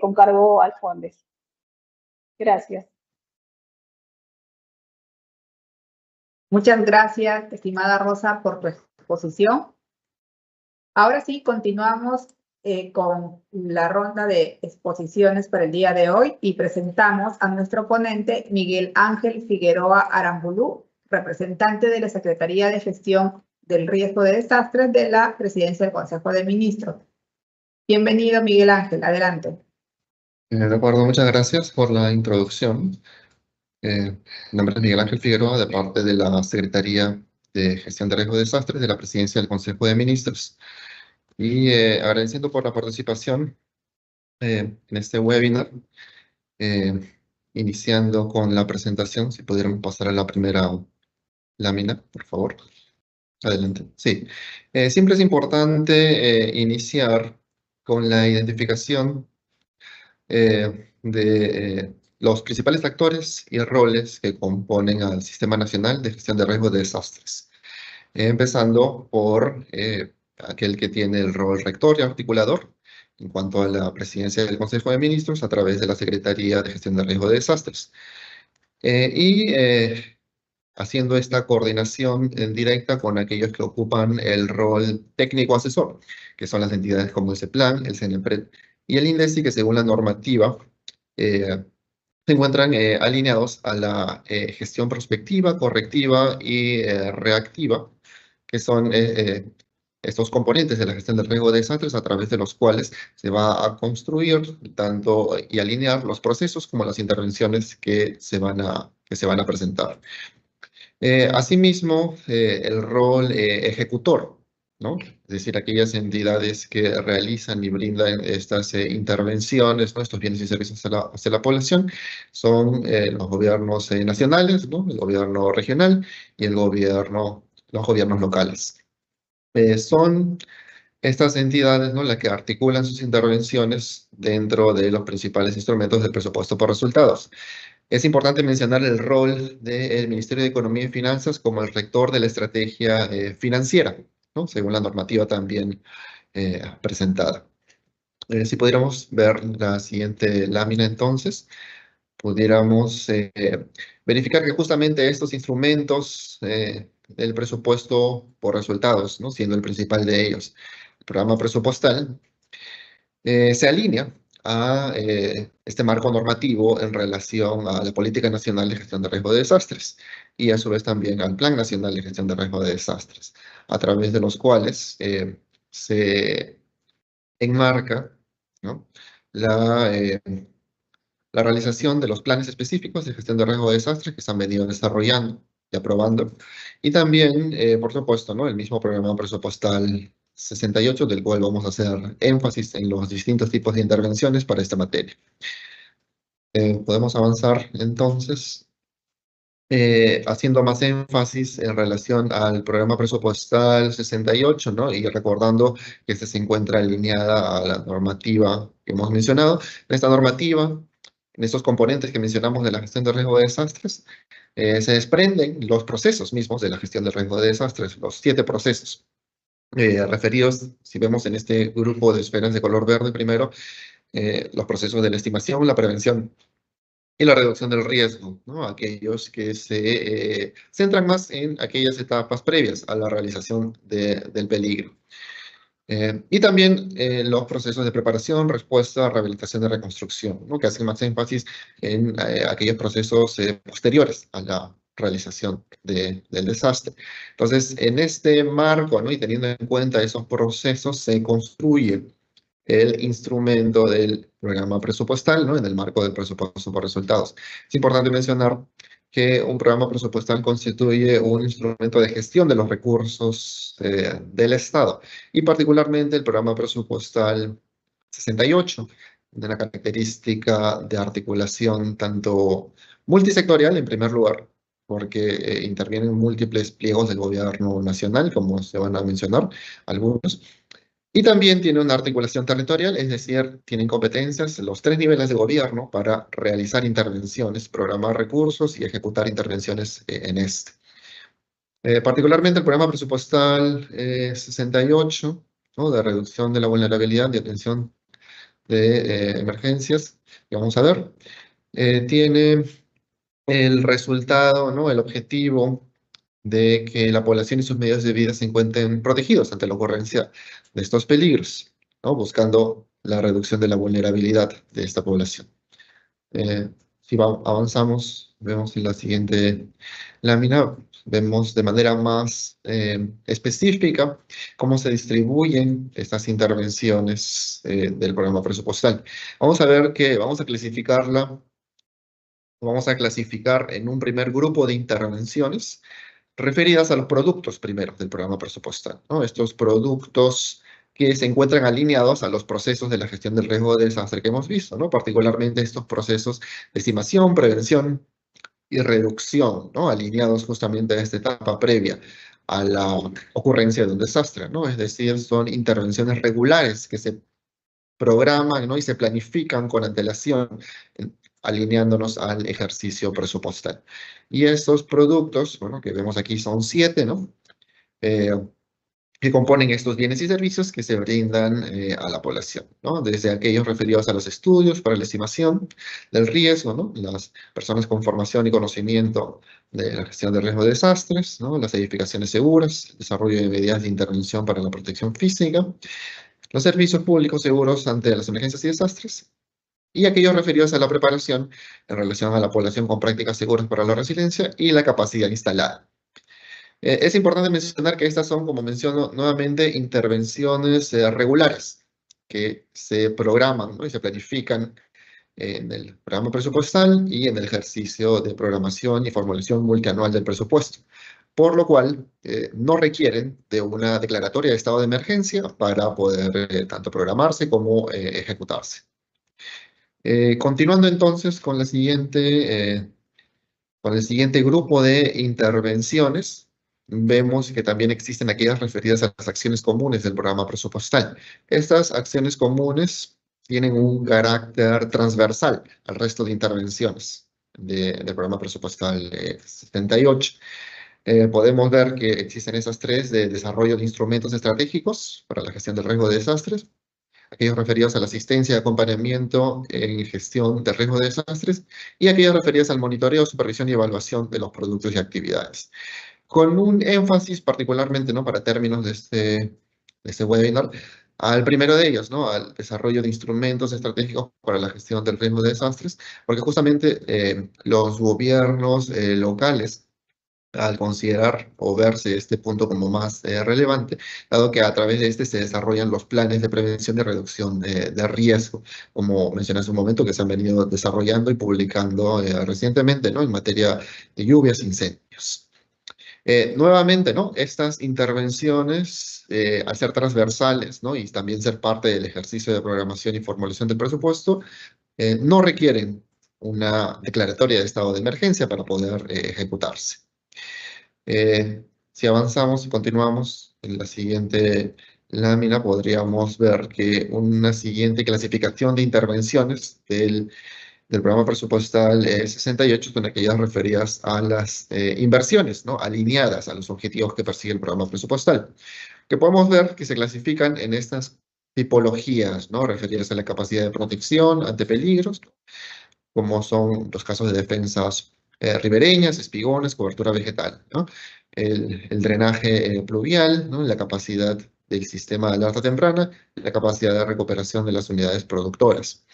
con cargo al FONDES. Gracias. Muchas gracias, estimada Rosa, por tu exposición. Ahora sí, continuamos con la ronda de exposiciones para el día de hoy y presentamos a nuestro ponente Miguel Ángel Figueroa Arambulú, representante de la Secretaría de Gestión del Riesgo de Desastres de la Presidencia del Consejo de Ministros. Bienvenido, Miguel Ángel, adelante. De acuerdo, muchas gracias por la introducción. Mi nombre es Miguel Ángel Figueroa, de parte de la Secretaría de Gestión de Riesgo de Desastres de la Presidencia del Consejo de Ministros. Y agradeciendo por la participación en este webinar, iniciando con la presentación, si pudiéramos pasar a la primera lámina, por favor. Adelante. Sí. Siempre es importante iniciar con la identificación de los principales actores y roles que componen al Sistema Nacional de Gestión de Riesgos de Desastres. Empezando por aquel que tiene el rol rector y articulador en cuanto a la presidencia del Consejo de Ministros a través de la Secretaría de Gestión de Riesgos de Desastres. Haciendo esta coordinación directa con aquellos que ocupan el rol técnico asesor, que son las entidades como el CEPLAN, el CENEPRED y el INDECI, que según la normativa se encuentran alineados a la gestión prospectiva, correctiva y reactiva, que son estos componentes de la gestión del riesgo de desastres a través de los cuales se va a construir tanto y alinear los procesos como las intervenciones que se van a presentar. Asimismo, el rol ejecutor, ¿no? Es decir, aquellas entidades que realizan y brindan estas intervenciones, ¿no? Estos bienes y servicios hacia la población, son los gobiernos nacionales, ¿no? El gobierno regional y los gobiernos locales. Son estas entidades, ¿no? Las que articulan sus intervenciones dentro de los principales instrumentos del presupuesto por resultados. Es importante mencionar el rol del Ministerio de Economía y Finanzas como el rector de la estrategia financiera, ¿no? Según la normativa también presentada. Si pudiéramos ver la siguiente lámina entonces, pudiéramos verificar que justamente estos instrumentos del presupuesto por resultados, ¿no? Siendo el principal de ellos, el programa presupuestal, se alinea a este marco normativo en relación a la Política Nacional de Gestión de Riesgo de Desastres y a su vez también al Plan Nacional de Gestión de Riesgo de Desastres, a través de los cuales se enmarca, ¿no? La realización de los planes específicos de gestión de riesgo de desastres que se han venido desarrollando y aprobando, y también, por supuesto, ¿no? El mismo programa presupuestal 68, del cual vamos a hacer énfasis en los distintos tipos de intervenciones para esta materia. Podemos avanzar entonces. haciendo más énfasis en relación al programa presupuestal 68, ¿no? Y recordando que este se encuentra alineada a la normativa que hemos mencionado. En esta normativa, en estos componentes que mencionamos de la gestión de riesgo de desastres, se desprenden los procesos mismos de la gestión de riesgo de desastres, los 7 procesos referidos, si vemos en este grupo de esferas de color verde primero, los procesos de la estimación, la prevención y la reducción del riesgo, ¿no? Aquellos que se centran más en aquellas etapas previas a la realización del peligro. Y también los procesos de preparación, respuesta, rehabilitación y reconstrucción, ¿no? Que hacen más énfasis en aquellos procesos posteriores a la realización del desastre. Entonces, en este marco, ¿no? Y teniendo en cuenta esos procesos, se construye el instrumento del programa presupuestal, ¿no? En el marco del presupuesto por resultados. Es importante mencionar que un programa presupuestal constituye un instrumento de gestión de los recursos del Estado, y particularmente el programa presupuestal 68, de una característica de articulación tanto multisectorial, en primer lugar, porque intervienen múltiples pliegos del gobierno nacional, como se van a mencionar algunos, y también tiene una articulación territorial, es decir, tienen competencias los 3 niveles de gobierno para realizar intervenciones, programar recursos y ejecutar intervenciones en este. Particularmente el programa presupuestal 68, ¿no? De reducción de la vulnerabilidad y atención de emergencias, que vamos a ver, tiene el resultado, ¿no? El objetivo de que la población y sus medios de vida se encuentren protegidos ante la ocurrencia de estos peligros, ¿no? Buscando la reducción de la vulnerabilidad de esta población. Si avanzamos, vemos en la siguiente lámina, vemos de manera más específica cómo se distribuyen estas intervenciones del programa presupuestal. Vamos a ver que vamos a clasificar en un primer grupo de intervenciones referidas a los productos primero del programa presupuestal, ¿no? Estos productos que se encuentran alineados a los procesos de la gestión del riesgo de desastre que hemos visto, ¿no? Particularmente estos procesos de estimación, prevención y reducción, ¿no? Alineados justamente a esta etapa previa a la ocurrencia de un desastre, ¿no? Es decir, son intervenciones regulares que se programan, ¿no? Y se planifican con antelación, alineándonos al ejercicio presupuestal. Y estos productos, bueno, que vemos aquí son 7, ¿no? Que componen estos bienes y servicios que se brindan a la población, ¿no? Desde aquellos referidos a los estudios para la estimación del riesgo, ¿no? Las personas con formación y conocimiento de la gestión de riesgo de desastres, ¿no? Las edificaciones seguras, el desarrollo de medidas de intervención para la protección física, los servicios públicos seguros ante las emergencias y desastres, y aquellos referidos a la preparación en relación a la población con prácticas seguras para la resiliencia y la capacidad instalada. Es importante mencionar que estas son, como menciono nuevamente, intervenciones regulares que se programan, ¿no? Y se planifican en el programa presupuestal y en el ejercicio de programación y formulación multianual del presupuesto, por lo cual no requieren de una declaratoria de estado de emergencia para poder tanto programarse como ejecutarse. Continuando entonces con con el siguiente grupo de intervenciones, vemos que también existen aquellas referidas a las acciones comunes del programa presupuestal. Estas acciones comunes tienen un carácter transversal al resto de intervenciones del programa presupuestal 78. Podemos ver que existen esas 3 de desarrollo de instrumentos estratégicos para la gestión del riesgo de desastres, aquellos referidos a la asistencia y acompañamiento en gestión de riesgo de desastres, y aquellos referidos al monitoreo, supervisión y evaluación de los productos y actividades. Con un énfasis particularmente, ¿no? Para términos de este webinar, al primero de ellos, ¿no? Al desarrollo de instrumentos estratégicos para la gestión del riesgo de desastres, porque justamente los gobiernos locales, al considerar o verse este punto como más relevante, dado que a través de este se desarrollan los planes de prevención y reducción de riesgo, como mencioné hace un momento, que se han venido desarrollando y publicando recientemente, ¿no? En materia de lluvias e incendios. Nuevamente, ¿no? Estas intervenciones, al ser transversales, ¿no? Y también ser parte del ejercicio de programación y formulación del presupuesto, no requieren una declaratoria de estado de emergencia para poder ejecutarse. Si avanzamos y continuamos en la siguiente lámina, podríamos ver que una siguiente clasificación de intervenciones del programa presupuestal 68 son aquellas referidas a las inversiones, ¿no? Alineadas a los objetivos que persigue el programa presupuestal, que podemos ver que se clasifican en estas tipologías, ¿no? Referidas a la capacidad de protección ante peligros, como son los casos de defensas ribereñas, espigones, cobertura vegetal, ¿no? El drenaje pluvial, ¿no? La capacidad del sistema de alerta temprana, la capacidad de recuperación de las unidades productoras.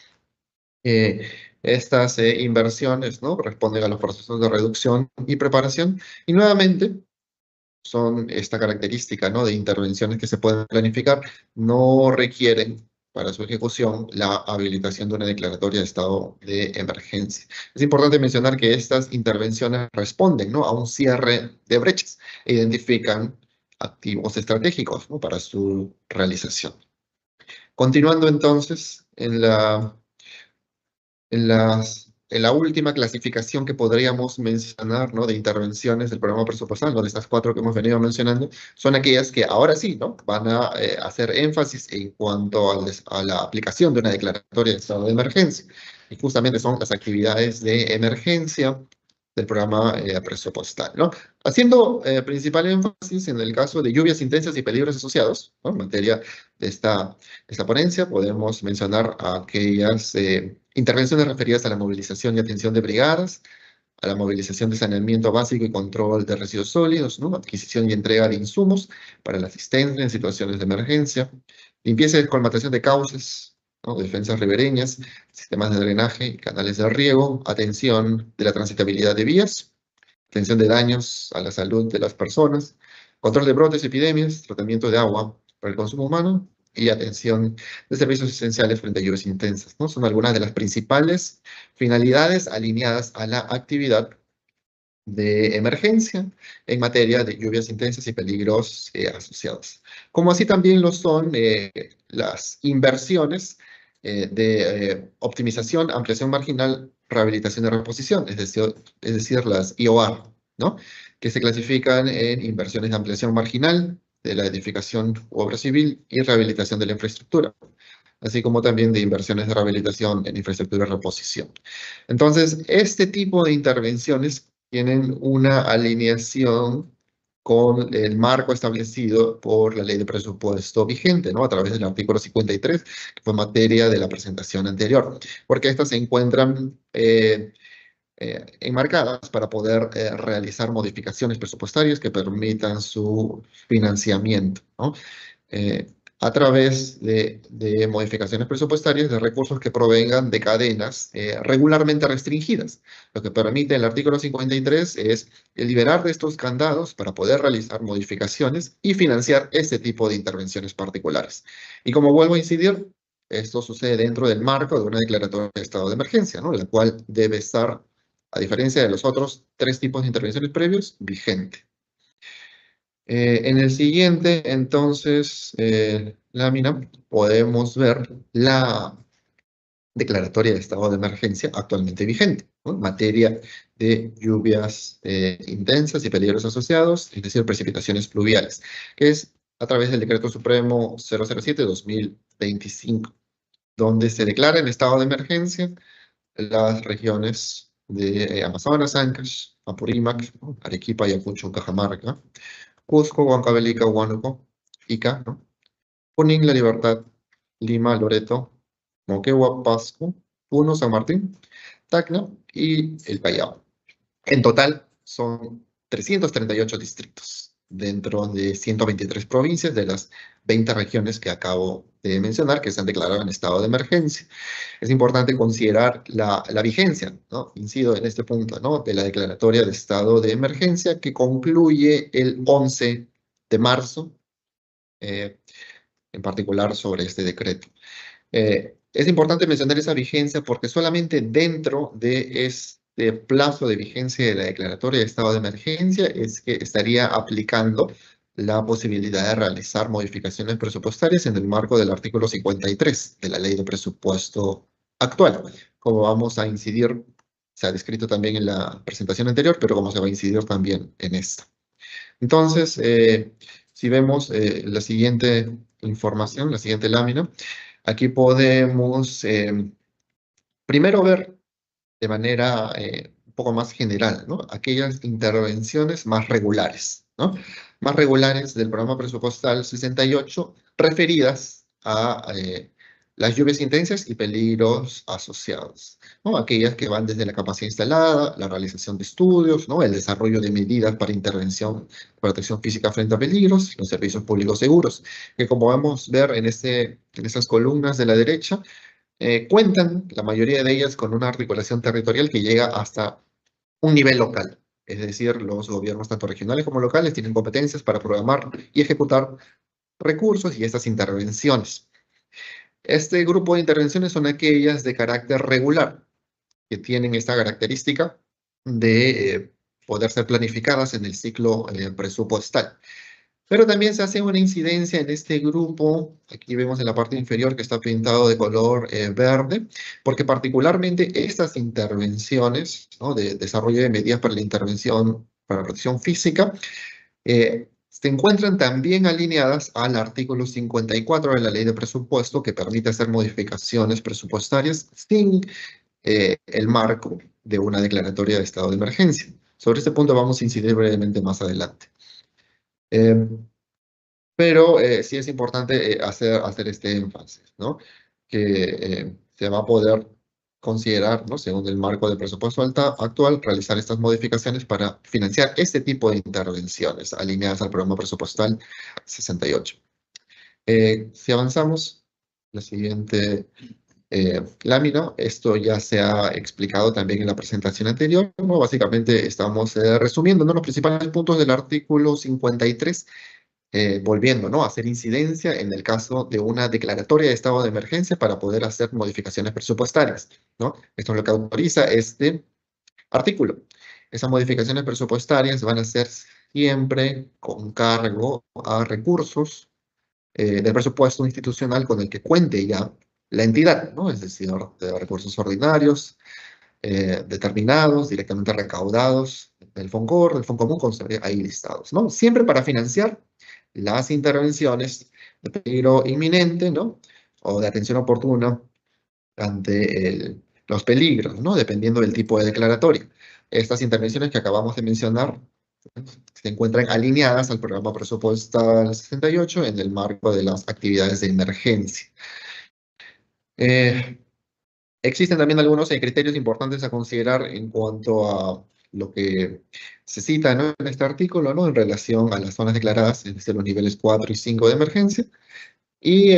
Estas inversiones, ¿no? Responden a los procesos de reducción y preparación, y nuevamente son esta característica, ¿no? De intervenciones que se pueden planificar, no requieren para su ejecución la habilitación de una declaratoria de estado de emergencia. Es importante mencionar que estas intervenciones responden, ¿no? A un cierre de brechas e identifican activos estratégicos, ¿no? Para su realización. Continuando entonces en la última clasificación que podríamos mencionar, ¿no? De intervenciones del programa presupuestal, ¿no? De estas 4 que hemos venido mencionando, son aquellas que ahora sí, ¿no? Van a hacer énfasis en cuanto a la aplicación de una declaratoria de estado de emergencia. Y justamente son las actividades de emergencia del programa presupuestal, ¿no? Haciendo principal énfasis en el caso de lluvias intensas y peligros asociados, ¿no? En materia de esta ponencia, podemos mencionar aquellas intervenciones referidas a la movilización y atención de brigadas, a la movilización de saneamiento básico y control de residuos sólidos, ¿no? Adquisición y entrega de insumos para la asistencia en situaciones de emergencia, limpieza y descolmatación de cauces, ¿no? Defensas ribereñas, sistemas de drenaje y canales de riego, atención de la transitabilidad de vías, atención de daños a la salud de las personas, control de brotes y epidemias, tratamiento de agua para el consumo humano y atención de servicios esenciales frente a lluvias intensas, ¿no? Son algunas de las principales finalidades alineadas a la actividad de emergencia en materia de lluvias intensas y peligros asociados. Como así también lo son las inversiones de optimización, ampliación marginal, rehabilitación y reposición, es decir, las IOR, ¿no? Que se clasifican en inversiones de ampliación marginal, de la edificación u obra civil y rehabilitación de la infraestructura, así como también de inversiones de rehabilitación en infraestructura y reposición. Entonces, este tipo de intervenciones tienen una alineación con el marco establecido por la ley de presupuesto vigente, ¿no? A través del artículo 53, que fue materia de la presentación anterior, porque estas se encuentran enmarcadas para poder realizar modificaciones presupuestarias que permitan su financiamiento, ¿no? A través de modificaciones presupuestarias de recursos que provengan de cadenas regularmente restringidas. Lo que permite el artículo 53 es liberar de estos candados para poder realizar modificaciones y financiar este tipo de intervenciones particulares. Y como vuelvo a incidir, esto sucede dentro del marco de una declaratoria de estado de emergencia, ¿no? La cual debe estar, a diferencia de los otros 3 tipos de intervenciones previos, vigente. En el siguiente, entonces, lámina, podemos ver la declaratoria de estado de emergencia actualmente vigente, ¿no? En materia de lluvias intensas y peligros asociados, es decir, precipitaciones pluviales, que es a través del Decreto Supremo 007-2025, donde se declara en estado de emergencia las regiones de Amazonas, Ancash, Apurímac, ¿no? Arequipa, Ayacucho, Cajamarca, Cusco, Huancavelica, Huánuco, Ica, ¿no? Junín, La Libertad, Lima, Loreto, Moquegua, Pasco, Puno, San Martín, Tacna y el Callao. En total son 338 distritos dentro de 123 provincias de las 20 regiones que acabo de mencionar que se han declarado en estado de emergencia. Es importante considerar la vigencia, ¿no? Incido en este punto, ¿no? De la declaratoria de estado de emergencia que concluye el 11 de marzo, en particular sobre este decreto. Es importante mencionar esa vigencia porque solamente dentro de este plazo de vigencia de la declaratoria de estado de emergencia es que estaría aplicando la posibilidad de realizar modificaciones presupuestarias en el marco del artículo 53 de la ley de presupuesto actual. Como vamos a incidir se ha descrito también en la presentación anterior, pero como se va a incidir también en esta. Entonces, si vemos la siguiente información, la siguiente lámina, aquí podemos primero ver de manera un poco más general, ¿no? Aquellas intervenciones más regulares, ¿no? Más regulares del programa presupuestal 68, referidas a las lluvias intensas y peligros asociados, ¿no? Aquellas que van desde la capacidad instalada, la realización de estudios, ¿no? El desarrollo de medidas para intervención, protección física frente a peligros, los servicios públicos seguros, que como vamos a ver en esas columnas de la derecha, cuentan, la mayoría de ellas, con una articulación territorial que llega hasta un nivel local. Es decir, los gobiernos, tanto regionales como locales, tienen competencias para programar y ejecutar recursos y estas intervenciones. Este grupo de intervenciones son aquellas de carácter regular, que tienen esta característica de poder ser planificadas en el ciclo presupuestal. Pero también se hace una incidencia en este grupo, aquí vemos en la parte inferior que está pintado de color verde, porque particularmente estas intervenciones, ¿no? De desarrollo de medidas para la intervención, para la protección física, se encuentran también alineadas al artículo 54 de la Ley de Presupuesto, que permite hacer modificaciones presupuestarias sin el marco de una declaratoria de estado de emergencia. Sobre este punto vamos a incidir brevemente más adelante. Pero sí es importante hacer este énfasis, ¿no? Que se va a poder considerar, ¿no? Según el marco del presupuesto actual, realizar estas modificaciones para financiar este tipo de intervenciones alineadas al programa presupuestal 68. Si avanzamos, la siguiente lámina, esto ya se ha explicado también en la presentación anterior, ¿no? Básicamente estamos resumiendo, ¿no? Los principales puntos del artículo 53, volviendo, ¿no? A hacer incidencia en el caso de una declaratoria de estado de emergencia para poder hacer modificaciones presupuestarias, ¿no? Esto es lo que autoriza este artículo. Esas modificaciones presupuestarias van a ser siempre con cargo a recursos del presupuesto institucional con el que cuente ya la entidad, ¿no? Es decir, de recursos ordinarios, determinados, directamente recaudados del FONCOR, del FONCOMún, constaré ahí listados, ¿no? Siempre para financiar las intervenciones de peligro inminente, ¿no? O de atención oportuna ante los peligros, ¿no? Dependiendo del tipo de declaratoria. Estas intervenciones que acabamos de mencionar se encuentran alineadas al programa presupuestal 68 en el marco de las actividades de emergencia. Existen también algunos criterios importantes a considerar en cuanto a lo que se cita, ¿no? En este artículo, ¿no? En relación a las zonas declaradas, es decir, los niveles 4 y 5 de emergencia, y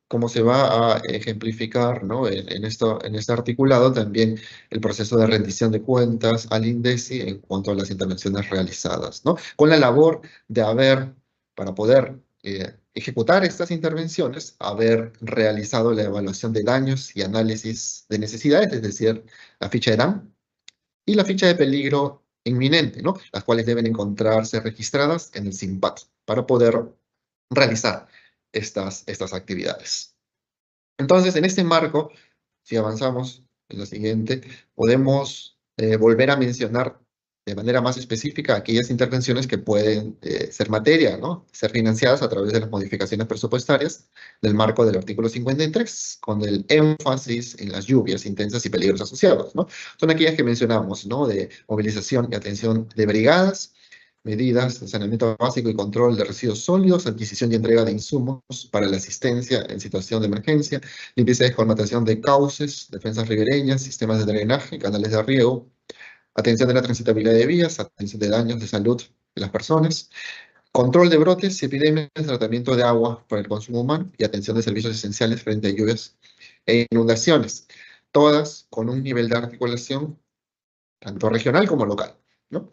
como se va a ejemplificar, ¿no? En este articulado también el proceso de rendición de cuentas al INDECI en cuanto a las intervenciones realizadas, ¿no? Con la labor de para poder ejecutar estas intervenciones, haber realizado la evaluación de daños y análisis de necesidades, es decir, la ficha de DAM y la ficha de peligro inminente, ¿no? Las cuales deben encontrarse registradas en el SIMPAT para poder realizar estas actividades. Entonces, en este marco, si avanzamos en la siguiente, podemos volver a mencionar de manera más específica aquellas intervenciones que pueden ser materia, ¿no? Ser financiadas a través de las modificaciones presupuestarias del marco del artículo 53, con el énfasis en las lluvias intensas y peligros asociados, ¿no? Son aquellas que mencionamos, ¿no? De movilización y atención de brigadas, medidas de saneamiento básico y control de residuos sólidos, adquisición y entrega de insumos para la asistencia en situación de emergencia, limpieza y descolmatación de cauces, defensas ribereñas, sistemas de drenaje, canales de riego, atención de la transitabilidad de vías, atención de daños de salud de las personas, control de brotes y epidemias, tratamiento de agua para el consumo humano y atención de servicios esenciales frente a lluvias e inundaciones, todas con un nivel de articulación tanto regional como local, ¿no?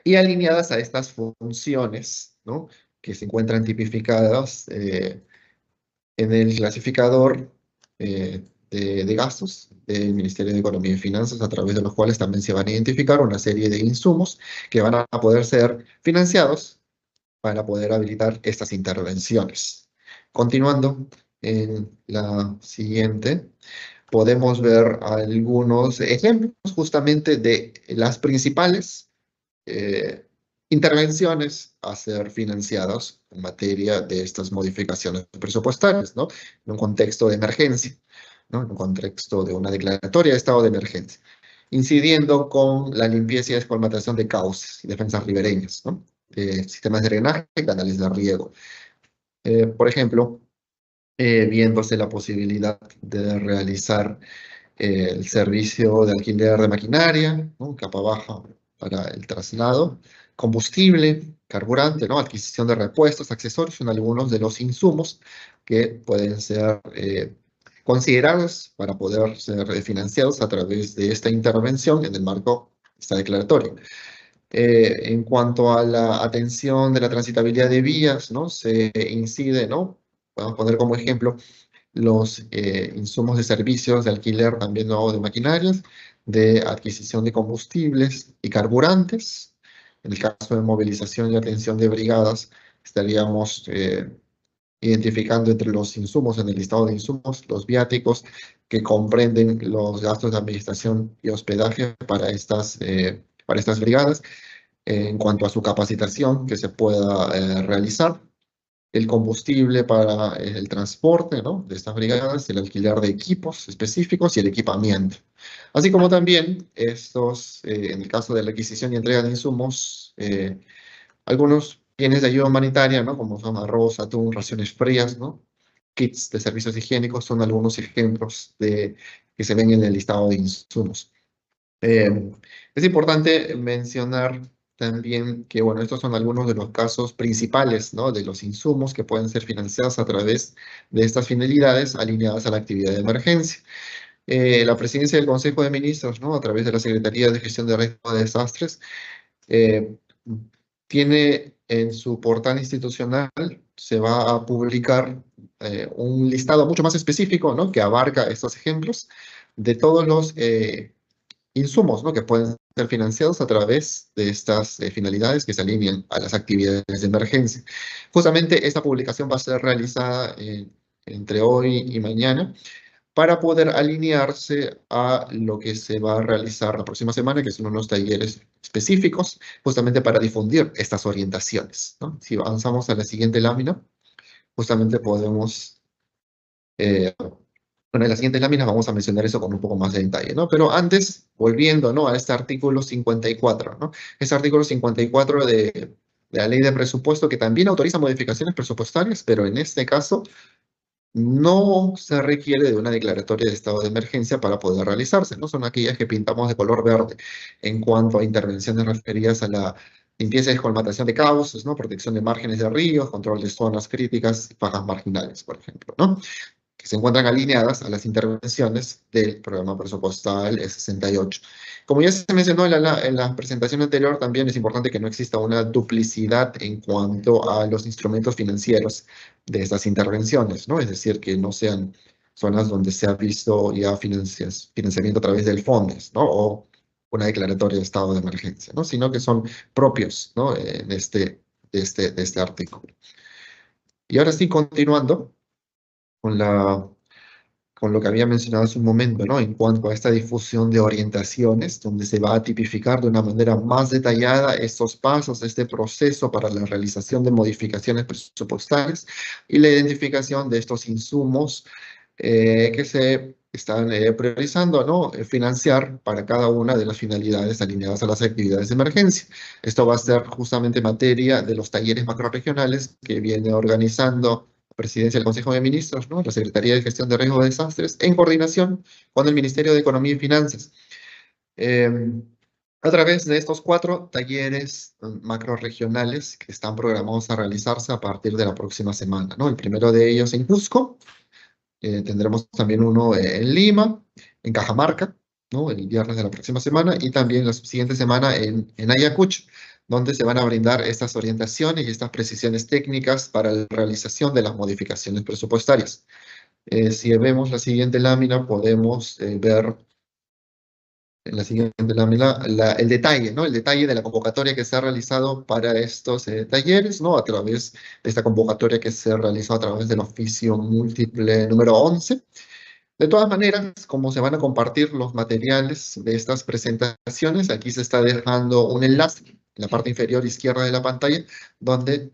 Y alineadas a estas funciones, ¿no? Que se encuentran tipificadas en el clasificador de gastos del Ministerio de Economía y Finanzas, a través de los cuales también se van a identificar una serie de insumos que van a poder ser financiados para poder habilitar estas intervenciones. Continuando en la siguiente, podemos ver algunos ejemplos justamente de las principales intervenciones a ser financiadas en materia de estas modificaciones presupuestarias, ¿no? En un contexto de emergencia, ¿no? En un contexto de una declaratoria de estado de emergencia, incidiendo con la limpieza y descolmatación de cauces y defensas ribereñas, ¿no? Sistemas de drenaje y canales de riego. Por ejemplo, viéndose la posibilidad de realizar el servicio de alquiler de maquinaria, ¿no? Capa baja para el traslado, combustible, carburante, ¿no? Adquisición de repuestos, accesorios, son algunos de los insumos que pueden ser considerados para poder ser financiados a través de esta intervención en el marco de esta declaratoria. En cuanto a la atención de la transitabilidad de vías, ¿no? Se incide, ¿no? Podemos poner como ejemplo los insumos de servicios de alquiler también ¿no? de maquinarias, de adquisición de combustibles y carburantes. En el caso de movilización y atención de brigadas, estaríamos identificando entre los insumos en el listado de insumos, los viáticos que comprenden los gastos de administración y hospedaje para estas brigadas, en cuanto a su capacitación que se pueda realizar, el combustible para el transporte, ¿no? de estas brigadas, el alquiler de equipos específicos y el equipamiento. Así como también en el caso de la adquisición y entrega de insumos, algunos bienes de ayuda humanitaria, ¿no? como son arroz, atún, raciones frías, ¿no? Kits de servicios higiénicos, son algunos ejemplos que se ven en el listado de insumos. Es importante mencionar también que, bueno, estos son algunos de los casos principales, ¿no? de los insumos que pueden ser financiados a través de estas finalidades alineadas a la actividad de emergencia. La presidencia del Consejo de Ministros, ¿no? a través de la Secretaría de Gestión de Riesgo de Desastres, tiene en su portal institucional, se va a publicar un listado mucho más específico, ¿no? que abarca estos ejemplos de todos los insumos, ¿no? que pueden ser financiados a través de estas finalidades que se alinean a las actividades de emergencia. Justamente esta publicación va a ser realizada entre hoy y mañana para poder alinearse a lo que se va a realizar la próxima semana, que son unos talleres específicos, justamente para difundir estas orientaciones, ¿no? Si avanzamos a la siguiente lámina, justamente podemos... Bueno, en las siguientes láminas vamos a mencionar eso con un poco más de detalle, ¿no? Pero antes, volviendo, ¿no? a este artículo 54, ¿no? Este artículo 54 de la Ley de Presupuesto que también autoriza modificaciones presupuestarias, pero en este caso no se requiere de una declaratoria de estado de emergencia para poder realizarse, ¿no? Son aquellas que pintamos de color verde en cuanto a intervenciones referidas a la limpieza y descolmatación de cauces, ¿no? Protección de márgenes de ríos, control de zonas críticas y fajas marginales, por ejemplo, ¿no? que se encuentran alineadas a las intervenciones del programa presupuestal 68. Como ya se mencionó en la presentación anterior, también es importante que no exista una duplicidad en cuanto a los instrumentos financieros de estas intervenciones, ¿no? Es decir, que no sean zonas donde se ha visto ya financiamiento a través del FONDES, ¿no? O una declaratoria de estado de emergencia, ¿no? Sino que son propios, ¿no? de este artículo. Y ahora sí, continuando con lo que había mencionado hace un momento, ¿no? En cuanto a esta difusión de orientaciones, donde se va a tipificar de una manera más detallada estos pasos, este proceso para la realización de modificaciones presupuestarias y la identificación de estos insumos que se están priorizando, ¿no? Financiar para cada una de las finalidades alineadas a las actividades de emergencia. Esto va a ser justamente materia de los talleres macrorregionales que viene organizando Presidencia del Consejo de Ministros, ¿no? La Secretaría de Gestión de Riesgo de Desastres, en coordinación con el Ministerio de Economía y Finanzas. A través de estos 4 talleres macrorregionales que están programados a realizarse a partir de la próxima semana, ¿no? El primero de ellos en Cusco, tendremos también uno en Lima, en Cajamarca, ¿no? El viernes de la próxima semana, y también la siguiente semana en Ayacucho, donde se van a brindar estas orientaciones y estas precisiones técnicas para la realización de las modificaciones presupuestarias. Si vemos la siguiente lámina, podemos ver en la siguiente lámina el detalle, ¿no? El detalle de la convocatoria que se ha realizado para estos talleres, ¿no? A través de esta convocatoria que se realizó a través del oficio múltiple número 11. De todas maneras, como se van a compartir los materiales de estas presentaciones, aquí se está dejando un enlace en la parte inferior izquierda de la pantalla, donde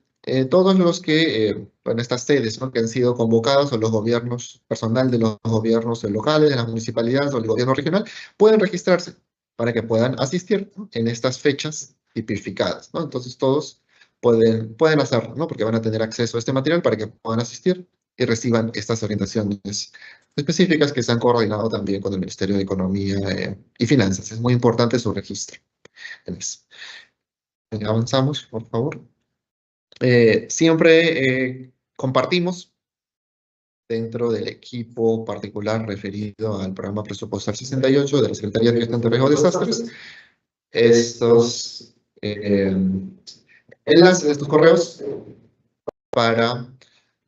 todos los que, bueno, estas sedes, ¿no?, que han sido convocadas, o los gobiernos, personal de los gobiernos locales, de las municipalidades o el gobierno regional, pueden registrarse para que puedan asistir, ¿no?, en estas fechas tipificadas, ¿no? Entonces todos pueden hacerlo, ¿no?, porque van a tener acceso a este material para que puedan asistir y reciban estas orientaciones específicas que se han coordinado también con el Ministerio de Economía y Finanzas. Es muy importante su registro en eso. Avanzamos, por favor. Siempre compartimos dentro del equipo particular referido al programa presupuestal 68 de la Secretaría de Gestión de Riesgo de Desastres estos enlaces, estos correos para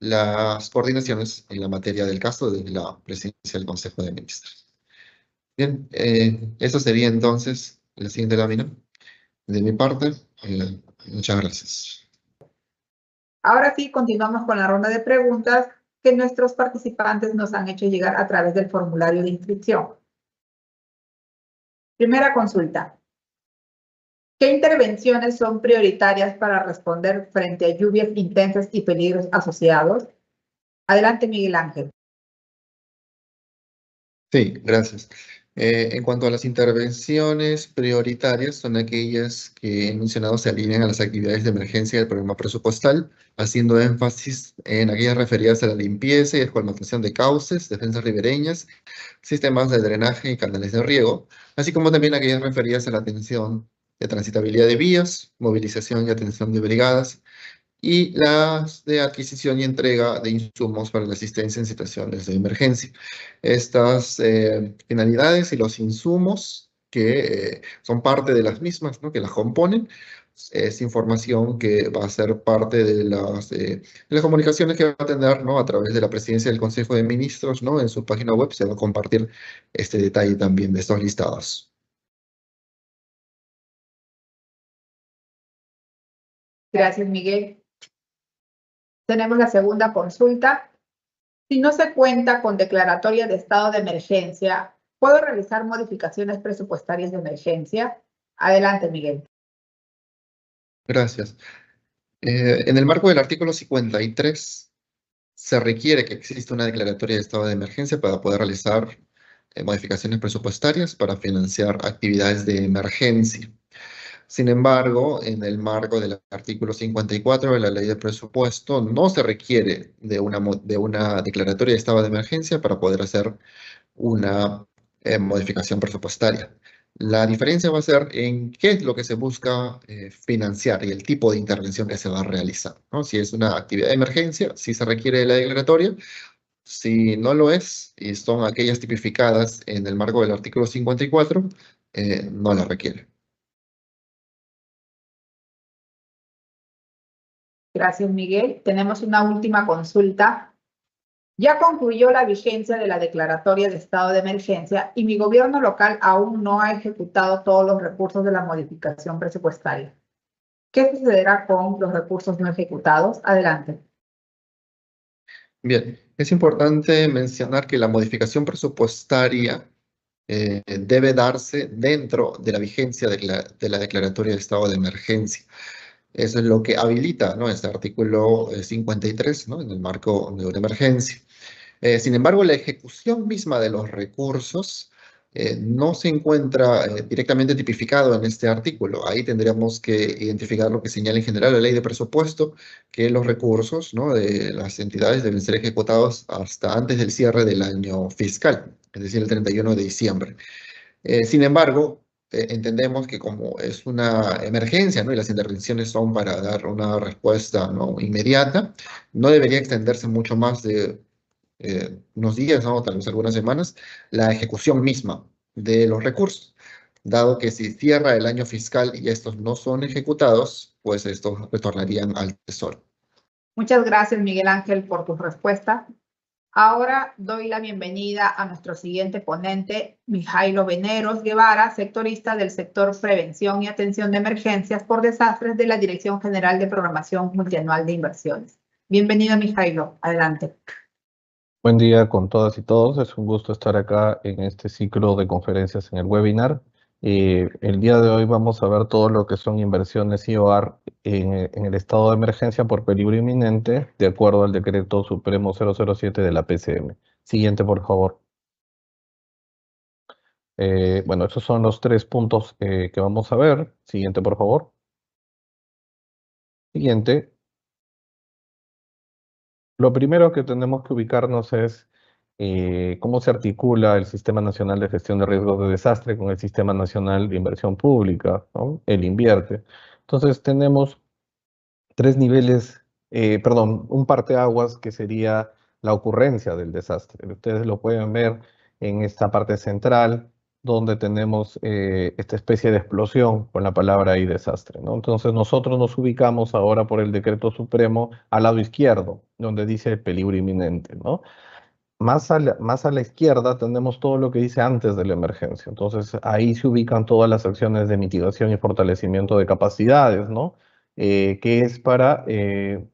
las coordinaciones en la materia del caso de la presidencia del Consejo de Ministros. Bien, eso sería entonces la siguiente lámina de mi parte. Muchas gracias. Ahora sí, continuamos con la ronda de preguntas que nuestros participantes nos han hecho llegar a través del formulario de inscripción. Primera consulta. ¿Qué intervenciones son prioritarias para responder frente a lluvias intensas y peligros asociados? Adelante, Miguel Ángel. Sí, gracias. En cuanto a las intervenciones prioritarias, son aquellas que he mencionado se alinean a las actividades de emergencia del programa presupuestal, haciendo énfasis en aquellas referidas a la limpieza y escolmatación de cauces, defensas ribereñas, sistemas de drenaje y canales de riego, así como también aquellas referidas a la atención de transitabilidad de vías, movilización y atención de brigadas, y las de adquisición y entrega de insumos para la asistencia en situaciones de emergencia. Estas finalidades y los insumos que son parte de las mismas, ¿no?, que las componen, es información que va a ser parte de las comunicaciones que va a tener, ¿no?, a través de la presidencia del Consejo de Ministros, ¿no? En su página web se va a compartir este detalle también de estos listados. Gracias, Miguel. Tenemos la segunda consulta. Si no se cuenta con declaratoria de estado de emergencia, ¿puedo realizar modificaciones presupuestarias de emergencia? Adelante, Miguel. Gracias. En el marco del artículo 53, se requiere que exista una declaratoria de estado de emergencia para poder realizar modificaciones presupuestarias para financiar actividades de emergencia. Sin embargo, en el marco del artículo 54 de la Ley de Presupuesto, no se requiere de una declaratoria de estado de emergencia para poder hacer una modificación presupuestaria. La diferencia va a ser en qué es lo que se busca financiar y el tipo de intervención que se va a realizar, ¿no? Si es una actividad de emergencia, sí se requiere de la declaratoria. Si no lo es, y son aquellas tipificadas en el marco del artículo 54, no la requiere. Gracias, Miguel. Tenemos una última consulta. Ya concluyó la vigencia de la declaratoria de estado de emergencia y mi gobierno local aún no ha ejecutado todos los recursos de la modificación presupuestaria. ¿Qué sucederá con los recursos no ejecutados? Adelante. Bien, es importante mencionar que la modificación presupuestaria debe darse dentro de la vigencia de la declaratoria de estado de emergencia. Eso es lo que habilita, ¿no?, este artículo 53, ¿no?, en el marco de una emergencia. Sin embargo, la ejecución misma de los recursos no se encuentra directamente tipificado en este artículo. Ahí tendríamos que identificar lo que señala en general la Ley de Presupuesto, que los recursos, ¿no?, de las entidades deben ser ejecutados hasta antes del cierre del año fiscal, es decir, el 31 de diciembre. Sin embargo, entendemos que como es una emergencia, ¿no?, y las intervenciones son para dar una respuesta, ¿no?, inmediata, no debería extenderse mucho más de unos días, ¿no?, tal vez algunas semanas, la ejecución misma de los recursos, dado que si cierra el año fiscal y estos no son ejecutados, pues estos retornarían al Tesoro. Muchas gracias, Miguel Ángel, por tu respuesta. Ahora doy la bienvenida a nuestro siguiente ponente, Mijailo Veneros Guevara, sectorista del sector Prevención y Atención de Emergencias por Desastres de la Dirección General de Programación Multianual de Inversiones. Bienvenido, Mijailo. Adelante. Buen día con todas y todos. Es un gusto estar acá en este ciclo de conferencias en el webinar. El día de hoy vamos a ver todo lo que son inversiones IOR en el estado de emergencia por peligro inminente, de acuerdo al decreto supremo 007 de la PCM. Siguiente, por favor. Bueno, esos son los 3 puntos que vamos a ver. Siguiente, por favor. Siguiente. Lo primero que tenemos que ubicarnos es cómo se articula el Sistema Nacional de Gestión de Riesgos de Desastre con el Sistema Nacional de Inversión Pública, ¿no? El INVIERTE. Entonces tenemos 3 niveles, un parteaguas que sería la ocurrencia del desastre. Ustedes lo pueden ver en esta parte central, donde tenemos esta especie de explosión con la palabra ahí desastre, ¿no? Entonces nosotros nos ubicamos ahora por el decreto supremo al lado izquierdo, donde dice peligro inminente, ¿no? Más a la izquierda tenemos todo lo que dice antes de la emergencia. Entonces ahí se ubican todas las acciones de mitigación y fortalecimiento de capacidades, ¿no? Que es para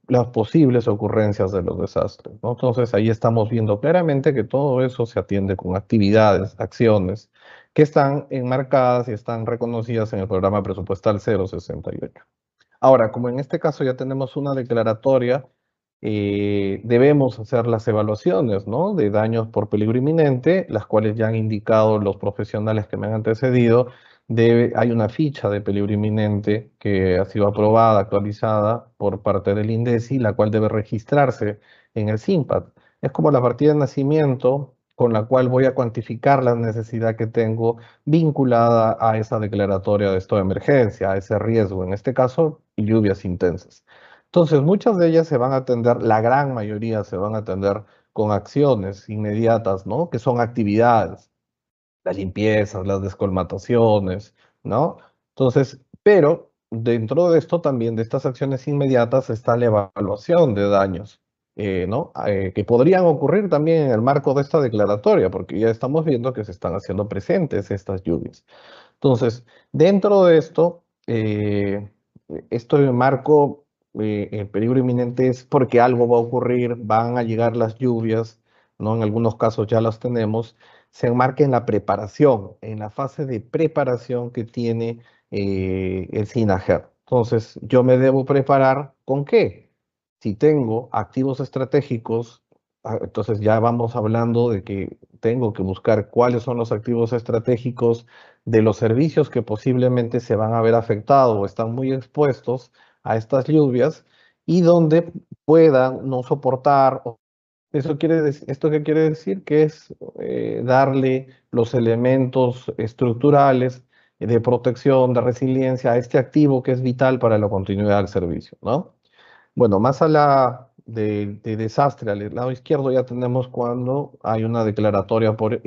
las posibles ocurrencias de los desastres, ¿no? Entonces ahí estamos viendo claramente que todo eso se atiende con actividades, acciones que están enmarcadas y están reconocidas en el programa presupuestal 068. Ahora, como en este caso ya tenemos una declaratoria, debemos hacer las evaluaciones, ¿no? De daños por peligro inminente, las cuales ya han indicado los profesionales que me han antecedido. Hay una ficha de peligro inminente que ha sido aprobada, actualizada por parte del INDECI, la cual debe registrarse en el SIMPAD. Es como la partida de nacimiento con la cual voy a cuantificar la necesidad que tengo vinculada a esa declaratoria de estado de emergencia, a ese riesgo, en este caso, lluvias intensas. Entonces, muchas de ellas se van a atender, la gran mayoría se van a atender con acciones inmediatas, ¿no? Que son actividades, las limpiezas, las descolmataciones, ¿no? Entonces, pero dentro de esto también, de estas acciones inmediatas, está la evaluación de daños, ¿no? Que podrían ocurrir también en el marco de esta declaratoria, porque ya estamos viendo que se están haciendo presentes estas lluvias. Entonces, dentro de esto, esto de marco, el peligro inminente es porque algo va a ocurrir, van a llegar las lluvias, ¿no? En algunos casos ya las tenemos, se enmarca en la preparación, en la fase de preparación que tiene el SINAGER. Entonces, yo me debo preparar ¿con qué? Si tengo activos estratégicos, entonces ya vamos hablando de que tengo que buscar cuáles son los activos estratégicos de los servicios que posiblemente se van a ver afectados o están muy expuestos a estas lluvias y donde puedan no soportar. ¿Esto qué quiere decir? Que es darle los elementos estructurales de protección, de resiliencia a este activo que es vital para la continuidad del servicio, ¿no? Bueno, más a la de desastre, al lado izquierdo ya tenemos cuando hay una declaratoria por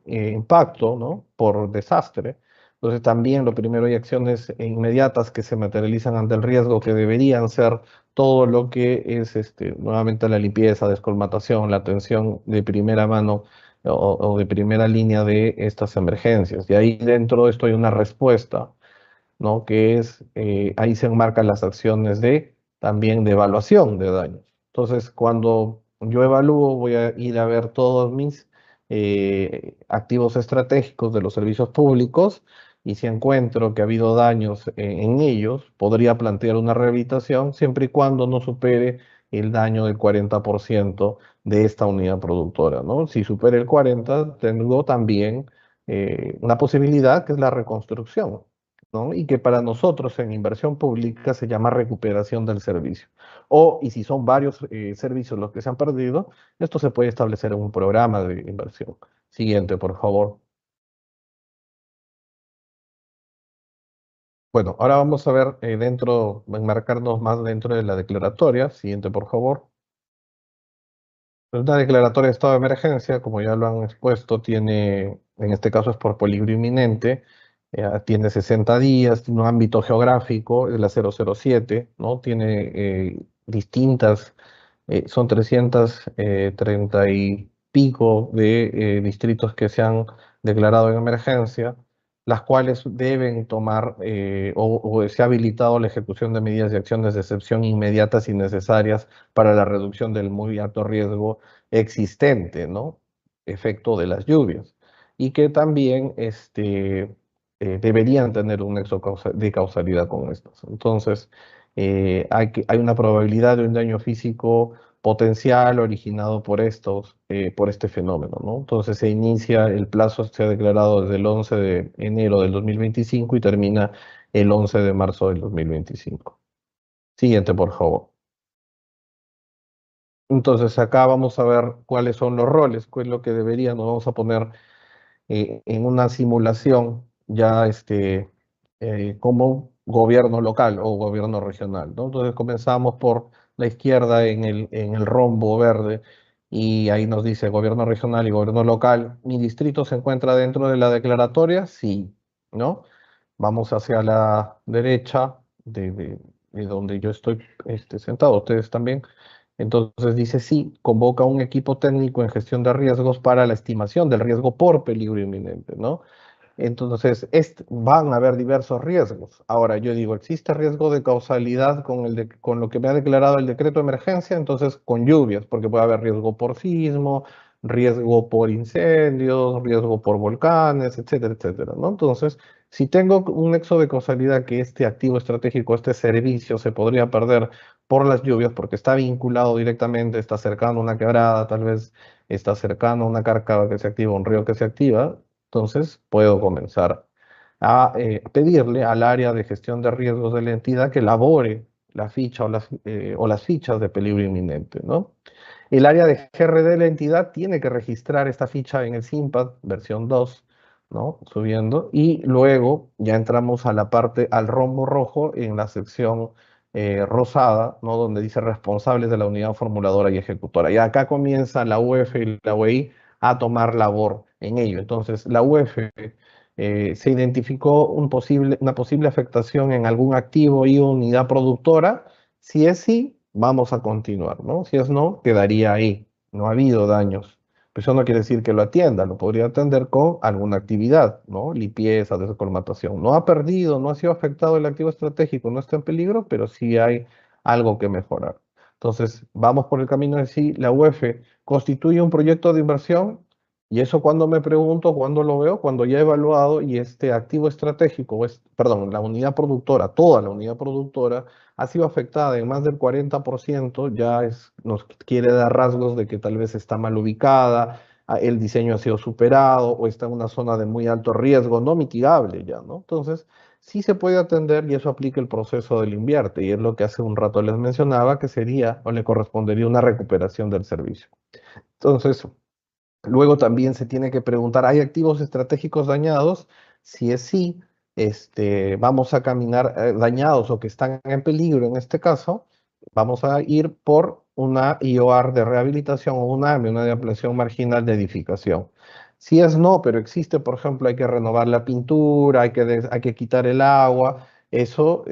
impacto, ¿no? Por desastre. Entonces también lo primero hay acciones inmediatas que se materializan ante el riesgo, que deberían ser todo lo que es nuevamente la limpieza, descolmatación, la atención de primera mano o de primera línea de estas emergencias. Y ahí dentro de esto hay una respuesta, ¿no? Que es, ahí se enmarcan las acciones también de evaluación de daños. Entonces, cuando yo evalúo, voy a ir a ver todos mis activos estratégicos de los servicios públicos y si encuentro que ha habido daños en ellos, podría plantear una rehabilitación siempre y cuando no supere el daño del 40% de esta unidad productora, ¿no? Si supera el 40%, tengo también una posibilidad que es la reconstrucción, ¿no? Y que para nosotros en inversión pública se llama recuperación del servicio. Y si son varios servicios los que se han perdido, esto se puede establecer en un programa de inversión. Siguiente, por favor. Bueno, ahora vamos a ver enmarcarnos más dentro de la declaratoria. Siguiente, por favor. Una declaratoria de estado de emergencia, como ya lo han expuesto, tiene, en este caso es por peligro inminente, tiene 60 días, tiene un ámbito geográfico, es la 007, ¿no? Tiene distintas, son 330 y pico de distritos que se han declarado en emergencia, las cuales deben tomar o se ha habilitado la ejecución de medidas y acciones de excepción inmediatas y necesarias para la reducción del muy alto riesgo existente, ¿no? Efecto de las lluvias. Y que también deberían tener un nexo de causalidad con estas. Entonces, hay una probabilidad de un daño físico potencial originado por por este fenómeno, ¿no? Entonces se inicia, el plazo se ha declarado desde el 11 de enero del 2025 y termina el 11 de marzo del 2025. Siguiente, por favor. Entonces acá vamos a ver cuáles son los roles, cuál es lo que deberíamos, vamos a poner en una simulación ya como gobierno local o gobierno regional, ¿no? Entonces comenzamos por la izquierda en el rombo verde y ahí nos dice gobierno regional y gobierno local. ¿Mi distrito se encuentra dentro de la declaratoria? Sí, ¿no? Vamos hacia la derecha de donde yo estoy sentado, ustedes también. Entonces dice sí, convoca un equipo técnico en gestión de riesgos para la estimación del riesgo por peligro inminente, ¿no? Entonces, van a haber diversos riesgos. Ahora, yo digo, ¿existe riesgo de causalidad con lo que me ha declarado el decreto de emergencia? Entonces, con lluvias, porque puede haber riesgo por sismo, riesgo por incendios, riesgo por volcanes, etcétera, etcétera, ¿no? Entonces, si tengo un nexo de causalidad que este activo estratégico, este servicio se podría perder por las lluvias, porque está vinculado directamente, está cercano a una quebrada, tal vez está cercano a una cárcava que se activa, un río que se activa, entonces puedo comenzar a pedirle al área de gestión de riesgos de la entidad que elabore la ficha o las fichas de peligro inminente, ¿no? El área de GRD de la entidad tiene que registrar esta ficha en el SIMPAD, versión 2, ¿no? Subiendo, y luego ya entramos a la parte, al rombo rojo en la sección rosada, ¿no? Donde dice responsables de la unidad formuladora y ejecutora. Y acá comienza la UF y la UEI a tomar labor en ello. Entonces, la UF se identificó una posible afectación en algún activo y unidad productora. Si es sí, vamos a continuar, ¿no? Si es no, quedaría ahí. No ha habido daños. Pero eso no quiere decir que lo atienda, lo podría atender con alguna actividad, ¿no? Limpieza, descolmatación. No ha perdido, no ha sido afectado el activo estratégico, no está en peligro, pero sí hay algo que mejorar. Entonces, vamos por el camino de sí. La UF constituye un proyecto de inversión y eso cuando me pregunto, cuando lo veo, cuando ya he evaluado y este activo estratégico, perdón, la unidad productora, toda la unidad productora, ha sido afectada en más del 40%, nos quiere dar rasgos de que tal vez está mal ubicada, el diseño ha sido superado o está en una zona de muy alto riesgo, no mitigable ya, ¿no? Entonces, sí se puede atender y eso aplica el proceso del invierte y es lo que hace un rato les mencionaba que sería o le correspondería una recuperación del servicio. Entonces, luego también se tiene que preguntar, ¿hay activos estratégicos dañados? Si es sí, vamos a caminar dañados o que están en peligro en este caso, vamos a ir por una IOR de rehabilitación o una AME, una de ampliación marginal de edificación. Si es no, pero existe, por ejemplo, hay que renovar la pintura, hay que quitar el agua, eso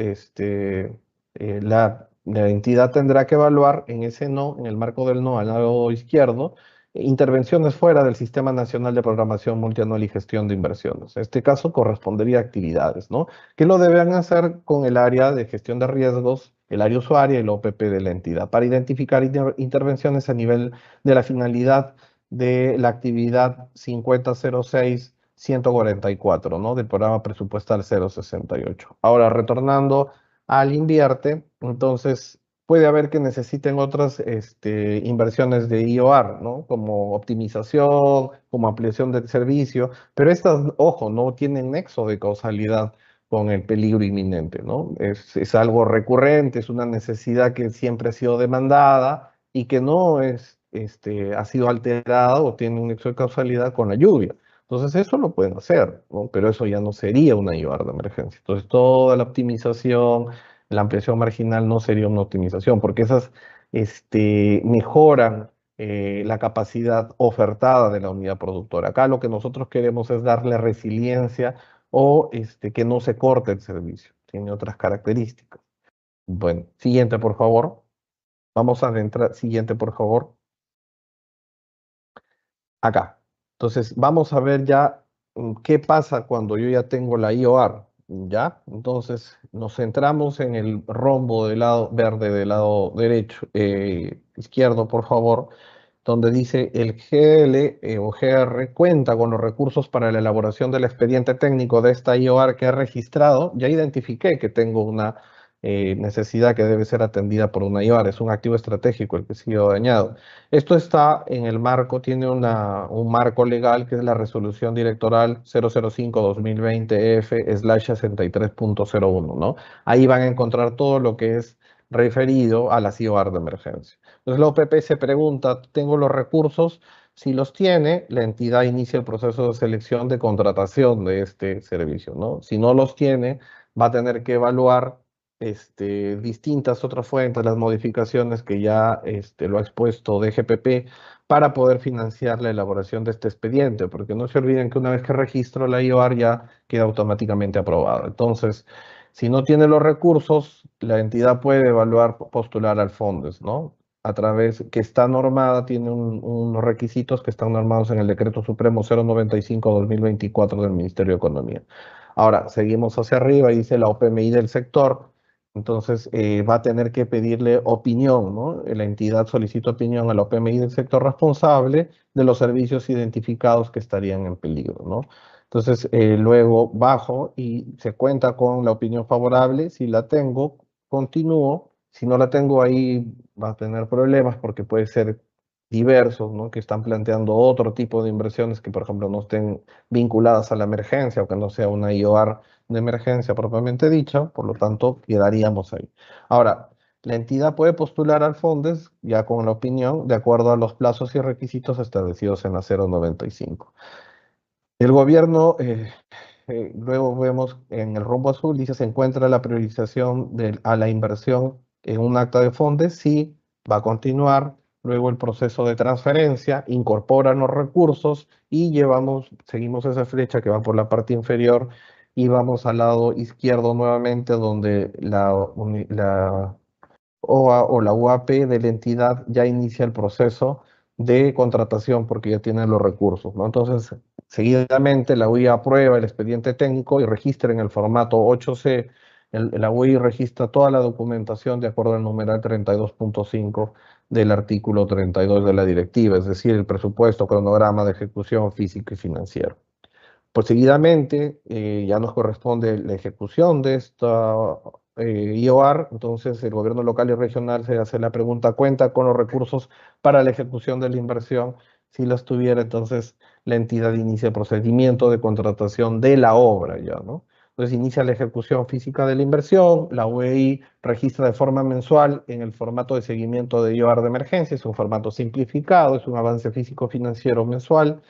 la entidad tendrá que evaluar en ese no, en el marco del no al lado izquierdo, intervenciones fuera del Sistema Nacional de Programación Multianual y Gestión de Inversiones. En este caso correspondería a actividades, ¿no? Que lo deben hacer con el área de gestión de riesgos, el área usuaria y el OPP de la entidad, para identificar intervenciones a nivel de la finalidad de la actividad 5006-144, ¿no? Del programa presupuestal 068. Ahora, retornando al invierte, entonces puede haber que necesiten otras inversiones de IOR, ¿no? Como optimización, como ampliación del servicio, pero estas, ojo, no tienen nexo de causalidad con el peligro inminente, ¿no? Es algo recurrente, es una necesidad que siempre ha sido demandada y que no ha sido alterada o tiene un nexo de causalidad con la lluvia. Entonces eso lo pueden hacer, ¿no? Pero eso ya no sería una IOR de emergencia. Entonces toda la optimización, la ampliación marginal no sería una optimización, porque esas mejoran la capacidad ofertada de la unidad productora. Acá lo que nosotros queremos es darle resiliencia o que no se corte el servicio. Tiene otras características. Bueno, siguiente, por favor. Vamos a adentrar. Siguiente, por favor. Acá. Entonces, vamos a ver ya qué pasa cuando yo ya tengo la IOR. ¿Ya? Entonces nos centramos en el rombo del lado verde del lado derecho, izquierdo, por favor. donde dice el GL o GR cuenta con los recursos para la elaboración del expediente técnico de esta IOR que he registrado, ya identifiqué que tengo una necesidad que debe ser atendida por una IOR, es un activo estratégico el que ha sido dañado. Esto está en el marco, tiene un marco legal que es la resolución directoral 005-2020-F/63.01, ¿no? Ahí van a encontrar todo lo que es referido a las IOR de emergencia. Entonces la OPP se pregunta, ¿tengo los recursos? Si los tiene, la entidad inicia el proceso de selección de contratación de este servicio, ¿no? Si no los tiene, va a tener que evaluar distintas otras fuentes, las modificaciones que ya lo ha expuesto DGPP para poder financiar la elaboración de este expediente, porque no se olviden que una vez que registro la IOR ya queda automáticamente aprobada. Entonces, si no tiene los recursos, la entidad puede evaluar, postular al FONDES, ¿no? A través que está normada, tiene unos requisitos que están normados en el Decreto Supremo 095-2024 del Ministerio de Economía. Ahora, seguimos hacia arriba y dice la OPMI del sector. Entonces, va a tener que pedirle opinión, ¿no? La entidad solicita opinión a la OPMI del sector responsable de los servicios identificados que estarían en peligro, ¿no? Entonces, luego bajo y se cuenta con la opinión favorable. Si la tengo, continúo. Si no la tengo ahí, va a tener problemas porque puede ser diversos, ¿no? Que están planteando otro tipo de inversiones que, por ejemplo, no estén vinculadas a la emergencia o que no sea una IOR de emergencia propiamente dicha, por lo tanto, quedaríamos ahí. Ahora, la entidad puede postular al FONDES ya con la opinión de acuerdo a los plazos y requisitos establecidos en la 095. El gobierno, luego vemos en el rombo azul, dice, se encuentra la priorización a la inversión en un acta de FONDES, sí, va a continuar. Luego el proceso de transferencia, incorporan los recursos y seguimos esa flecha que va por la parte inferior y vamos al lado izquierdo nuevamente donde la OA o la UAP de la entidad ya inicia el proceso de contratación porque ya tiene los recursos, ¿no? Entonces, seguidamente la UI aprueba el expediente técnico y registra en el formato 8C. La UI registra toda la documentación de acuerdo al numeral 32.5 del artículo 32 de la directiva, es decir, el presupuesto, cronograma de ejecución físico y financiero. Pues seguidamente ya nos corresponde la ejecución de esta IOR, entonces el gobierno local y regional se hace la pregunta, ¿cuenta con los recursos para la ejecución de la inversión? Si las tuviera, entonces la entidad inicia el procedimiento de contratación de la obra ya, ¿no? Entonces inicia la ejecución física de la inversión, la UEI registra de forma mensual en el formato de seguimiento de IOR de emergencia, es un formato simplificado, es un avance físico-financiero mensual,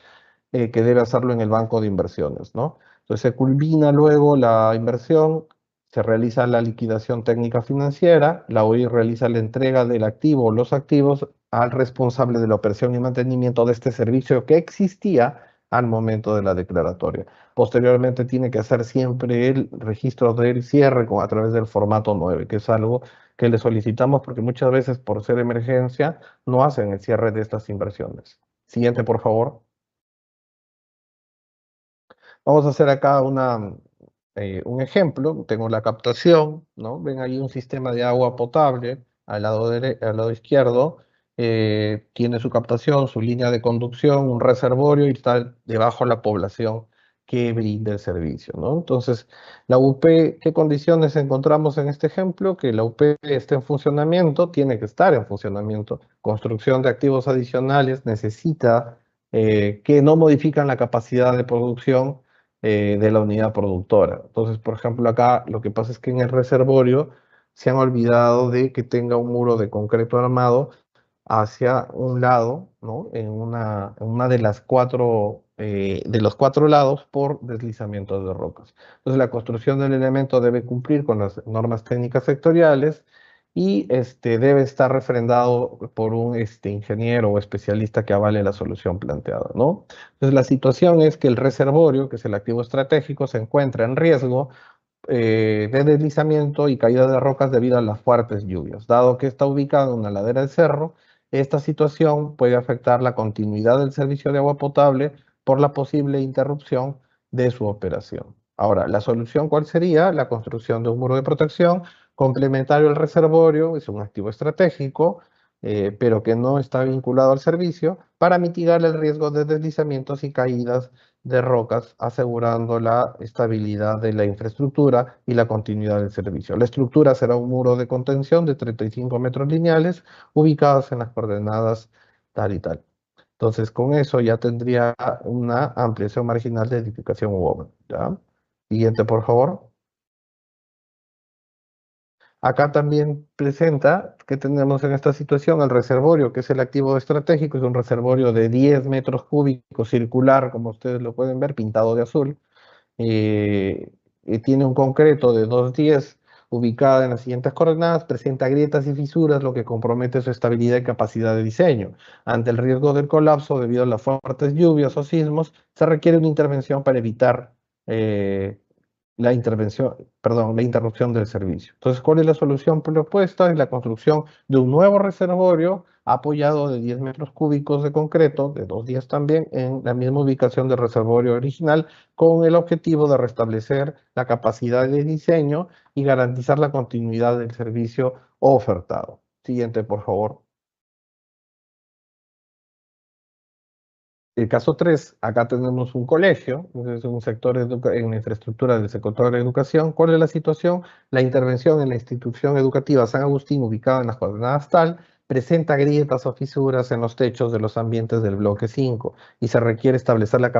que debe hacerlo en el banco de inversiones, ¿no? Entonces se culmina luego la inversión, se realiza la liquidación técnica financiera, la OI realiza la entrega del activo o los activos al responsable de la operación y mantenimiento de este servicio que existía al momento de la declaratoria. Posteriormente tiene que hacer siempre el registro del cierre a través del formato 9, que es algo que le solicitamos porque muchas veces por ser emergencia no hacen el cierre de estas inversiones. Siguiente, por favor. Vamos a hacer acá un ejemplo. Tengo la captación, ¿no? Ven ahí un sistema de agua potable al lado izquierdo. Tiene su captación, su línea de conducción, un reservorio y está debajo la población que brinda el servicio, ¿no? Entonces, la UP, ¿qué condiciones encontramos en este ejemplo? Que la UP esté en funcionamiento, tiene que estar en funcionamiento. Construcción de activos adicionales necesita que no modifican la capacidad de producción de la unidad productora. Entonces, por ejemplo, acá lo que pasa es que en el reservorio se han olvidado de que tenga un muro de concreto armado hacia un lado, ¿no? En una de las de los cuatro lados por deslizamiento de rocas. Entonces, la construcción del elemento debe cumplir con las normas técnicas sectoriales y debe estar refrendado por un ingeniero o especialista que avale la solución planteada, ¿no? Entonces, la situación es que el reservorio, que es el activo estratégico, se encuentra en riesgo de deslizamiento y caída de rocas debido a las fuertes lluvias. Dado que está ubicado en una ladera del cerro, esta situación puede afectar la continuidad del servicio de agua potable por la posible interrupción de su operación. Ahora, ¿la solución cuál sería? La construcción de un muro de protección complementario al reservorio, es un activo estratégico, pero que no está vinculado al servicio, para mitigar el riesgo de deslizamientos y caídas de rocas, asegurando la estabilidad de la infraestructura y la continuidad del servicio. La estructura será un muro de contención de 35 metros lineales, ubicados en las coordenadas tal y tal. Entonces, con eso ya tendría una ampliación marginal de edificación u obra, ¿ya? Siguiente, por favor. Acá también presenta que tenemos en esta situación el reservorio, que es el activo estratégico, es un reservorio de 10 metros cúbicos circular, como ustedes lo pueden ver, pintado de azul. Y tiene un concreto de 2,10 ubicada en las siguientes coordenadas, presenta grietas y fisuras, lo que compromete su estabilidad y capacidad de diseño. Ante el riesgo del colapso debido a las fuertes lluvias o sismos, se requiere una intervención para evitar la interrupción del servicio. Entonces, ¿cuál es la solución propuesta? Es la construcción de un nuevo reservorio apoyado de 10 metros cúbicos de concreto, de 2,10 también, en la misma ubicación del reservorio original, con el objetivo de restablecer la capacidad de diseño y garantizar la continuidad del servicio ofertado. Siguiente, por favor. El caso 3, acá tenemos un colegio, es un sector en la infraestructura del sector de educación. ¿Cuál es la situación? La intervención en la institución educativa San Agustín, ubicada en las coordenadas tal, presenta grietas o fisuras en los techos de los ambientes del bloque 5 y se requiere restablecer la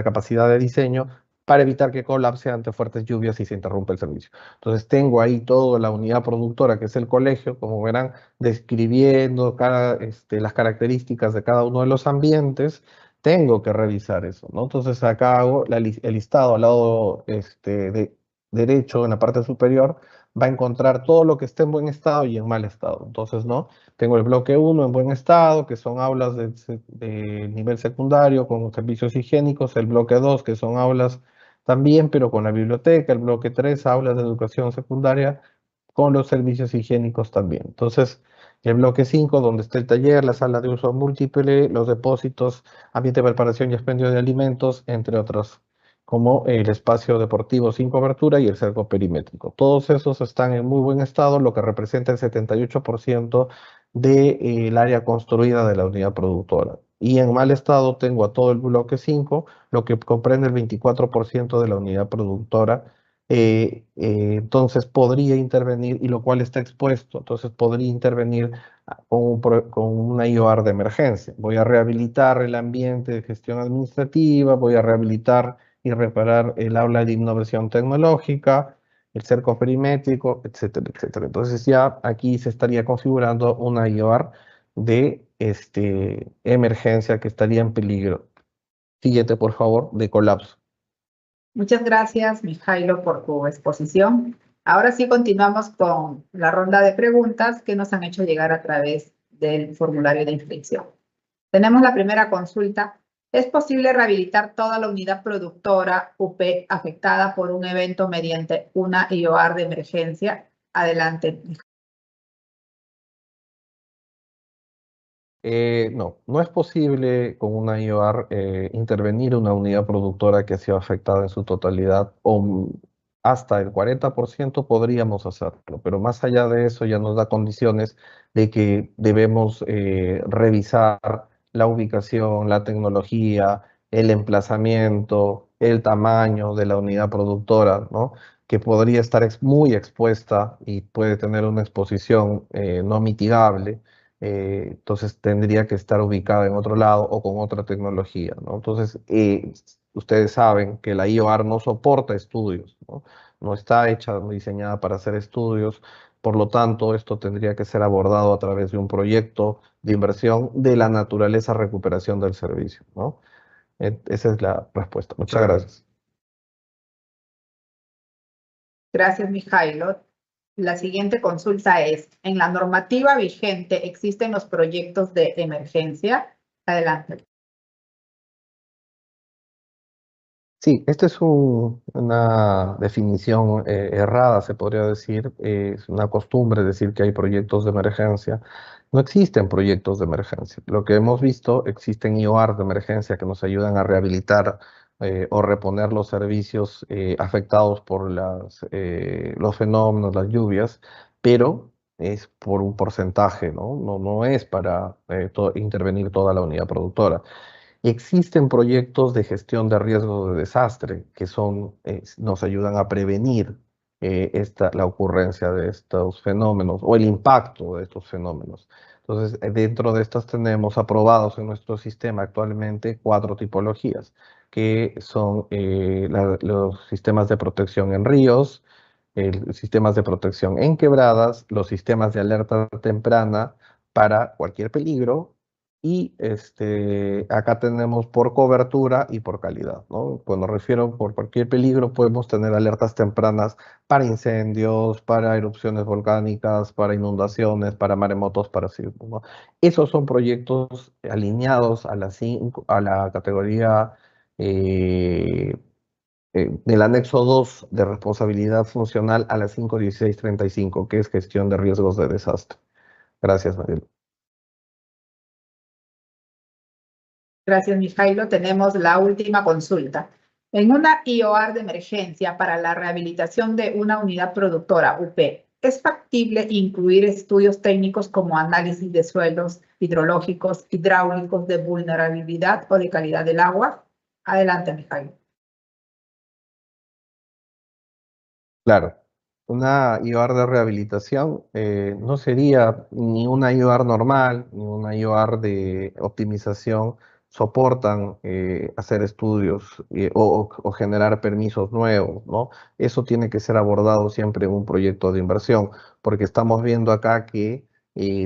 capacidad de diseño para evitar que colapse ante fuertes lluvias y se interrumpa el servicio. Entonces tengo ahí toda la unidad productora, que es el colegio, como verán, describiendo las características de cada uno de los ambientes. Tengo que revisar eso, ¿no? Entonces acá hago el listado al lado derecho, en la parte superior, va a encontrar todo lo que esté en buen estado y en mal estado. Entonces, ¿no? Tengo el bloque 1 en buen estado, que son aulas de nivel secundario con servicios higiénicos, el bloque 2, que son aulas también, pero con la biblioteca, el bloque 3, aulas de educación secundaria con los servicios higiénicos también. Entonces, el bloque 5, donde está el taller, la sala de uso múltiple, los depósitos, ambiente de preparación y expendio de alimentos, entre otros, como el espacio deportivo sin cobertura y el cerco perimétrico. Todos esos están en muy buen estado, lo que representa el 78% del área construida de la unidad productora. Y en mal estado tengo a todo el bloque 5, lo que comprende el 24% de la unidad productora. Entonces podría intervenir, y lo cual está expuesto, entonces podría intervenir con una IOR de emergencia. Voy a rehabilitar el ambiente de gestión administrativa, voy a rehabilitar y reparar el aula de innovación tecnológica, el cerco perimétrico, etcétera, etcétera. Entonces ya aquí se estaría configurando una IOR de emergencia que estaría en peligro. Siguiente, por favor, de colapso. Muchas gracias, Mijailo, por tu exposición. Ahora sí continuamos con la ronda de preguntas que nos han hecho llegar a través del formulario de inscripción. Tenemos la primera consulta. ¿Es posible rehabilitar toda la unidad productora UP afectada por un evento mediante una IOR de emergencia? Adelante. No es posible con una IOR intervenir una unidad productora que ha sido afectada en su totalidad, o hasta el 40% podríamos hacerlo, pero más allá de eso ya nos da condiciones de que debemos revisar la ubicación, la tecnología, el emplazamiento, el tamaño de la unidad productora, ¿no? Que podría estar muy expuesta y puede tener una exposición no mitigable. Entonces tendría que estar ubicada en otro lado o con otra tecnología, ¿no? Entonces, ustedes saben que la IOR no soporta estudios, ¿no? No está hecha, diseñada para hacer estudios, por lo tanto, esto tendría que ser abordado a través de un proyecto de inversión de la naturaleza recuperación del servicio, ¿no? Esa es la respuesta. Muchas gracias. Gracias, Mijailo. La siguiente consulta es, ¿en la normativa vigente existen los proyectos de emergencia? Adelante. Sí, esta es una definición errada, se podría decir. Es una costumbre decir que hay proyectos de emergencia. No existen proyectos de emergencia. Lo que hemos visto, existen IOR de emergencia que nos ayudan a rehabilitar o reponer los servicios afectados por los fenómenos, las lluvias, pero es por un porcentaje, ¿no? No es para intervenir toda la unidad productora. Existen proyectos de gestión de riesgos de desastre que nos ayudan a prevenir la ocurrencia de estos fenómenos o el impacto de estos fenómenos. Entonces, dentro de estas tenemos aprobados en nuestro sistema actualmente 4 tipologías, que son los sistemas de protección en ríos, sistemas de protección en quebradas, los sistemas de alerta temprana para cualquier peligro y acá tenemos por cobertura y por calidad, ¿no? Cuando refiero por cualquier peligro, podemos tener alertas tempranas para incendios, para erupciones volcánicas, para inundaciones, para maremotos, para sismos, ¿no? Esos son proyectos alineados a la categoría del anexo 2 de responsabilidad funcional a la 5.16.35, que es gestión de riesgos de desastre. Gracias, Mariel. Gracias, Mijailo. Tenemos la última consulta. En una IOR de emergencia para la rehabilitación de una unidad productora, UP, ¿es factible incluir estudios técnicos como análisis de suelos hidrológicos, hidráulicos, de vulnerabilidad o de calidad del agua? Adelante, Mijailo. Claro, una IOR de rehabilitación no sería ni una IOR normal, ni una IOR de optimización, soportan hacer estudios o generar permisos nuevos, ¿no? Eso tiene que ser abordado siempre en un proyecto de inversión, porque estamos viendo acá que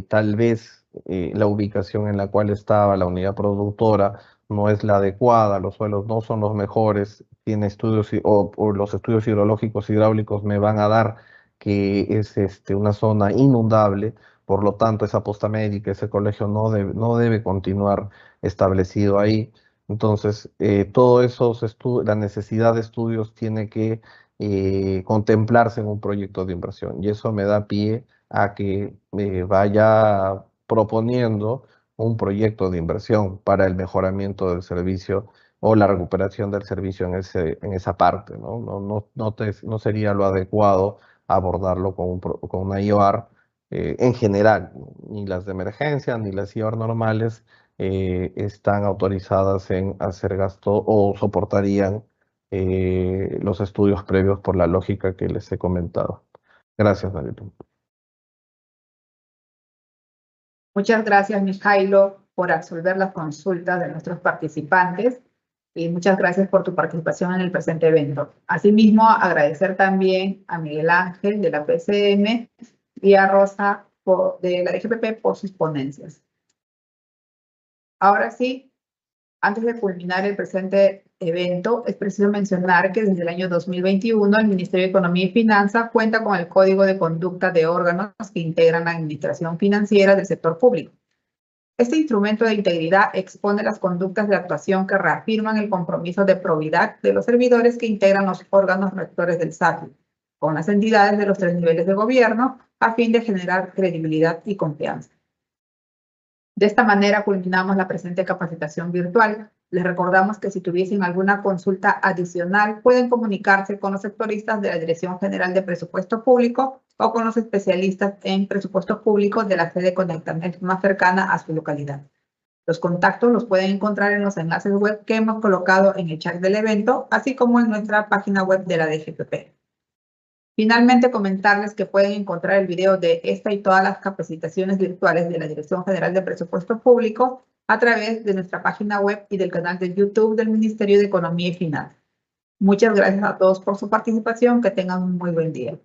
tal vez la ubicación en la cual estaba la unidad productora no es la adecuada, los suelos no son los mejores, tiene estudios o los estudios hidrológicos hidráulicos me van a dar que es una zona inundable, por lo tanto esa posta médica, ese colegio no debe continuar establecido ahí. Entonces, todo esos la necesidad de estudios tiene que contemplarse en un proyecto de inversión y eso me da pie a que vaya proponiendo un proyecto de inversión para el mejoramiento del servicio o la recuperación del servicio en esa parte, ¿no? No sería lo adecuado abordarlo con una IOR en general, ¿no? Ni las de emergencia ni las IOR normales están autorizadas en hacer gasto o soportarían los estudios previos por la lógica que les he comentado. Gracias, Marilu. Muchas gracias, Mijailo, por absolver las consultas de nuestros participantes y muchas gracias por tu participación en el presente evento. Asimismo, agradecer también a Miguel Ángel de la PCM y a Rosa de la DGPP por sus ponencias. Ahora sí, antes de culminar el presente evento, es preciso mencionar que desde el año 2021 el Ministerio de Economía y Finanzas cuenta con el Código de Conducta de órganos que integran la administración financiera del sector público. Este instrumento de integridad expone las conductas de actuación que reafirman el compromiso de probidad de los servidores que integran los órganos rectores del SAFI con las entidades de los 3 niveles de gobierno a fin de generar credibilidad y confianza. De esta manera culminamos la presente capacitación virtual. Les recordamos que si tuviesen alguna consulta adicional, pueden comunicarse con los sectoristas de la Dirección General de Presupuesto Público o con los especialistas en presupuestos públicos de la sede Conectanet más cercana a su localidad. Los contactos los pueden encontrar en los enlaces web que hemos colocado en el chat del evento, así como en nuestra página web de la DGPP. Finalmente, comentarles que pueden encontrar el video de esta y todas las capacitaciones virtuales de la Dirección General de Presupuesto Público a través de nuestra página web y del canal de YouTube del Ministerio de Economía y Finanzas. Muchas gracias a todos por su participación. Que tengan un muy buen día.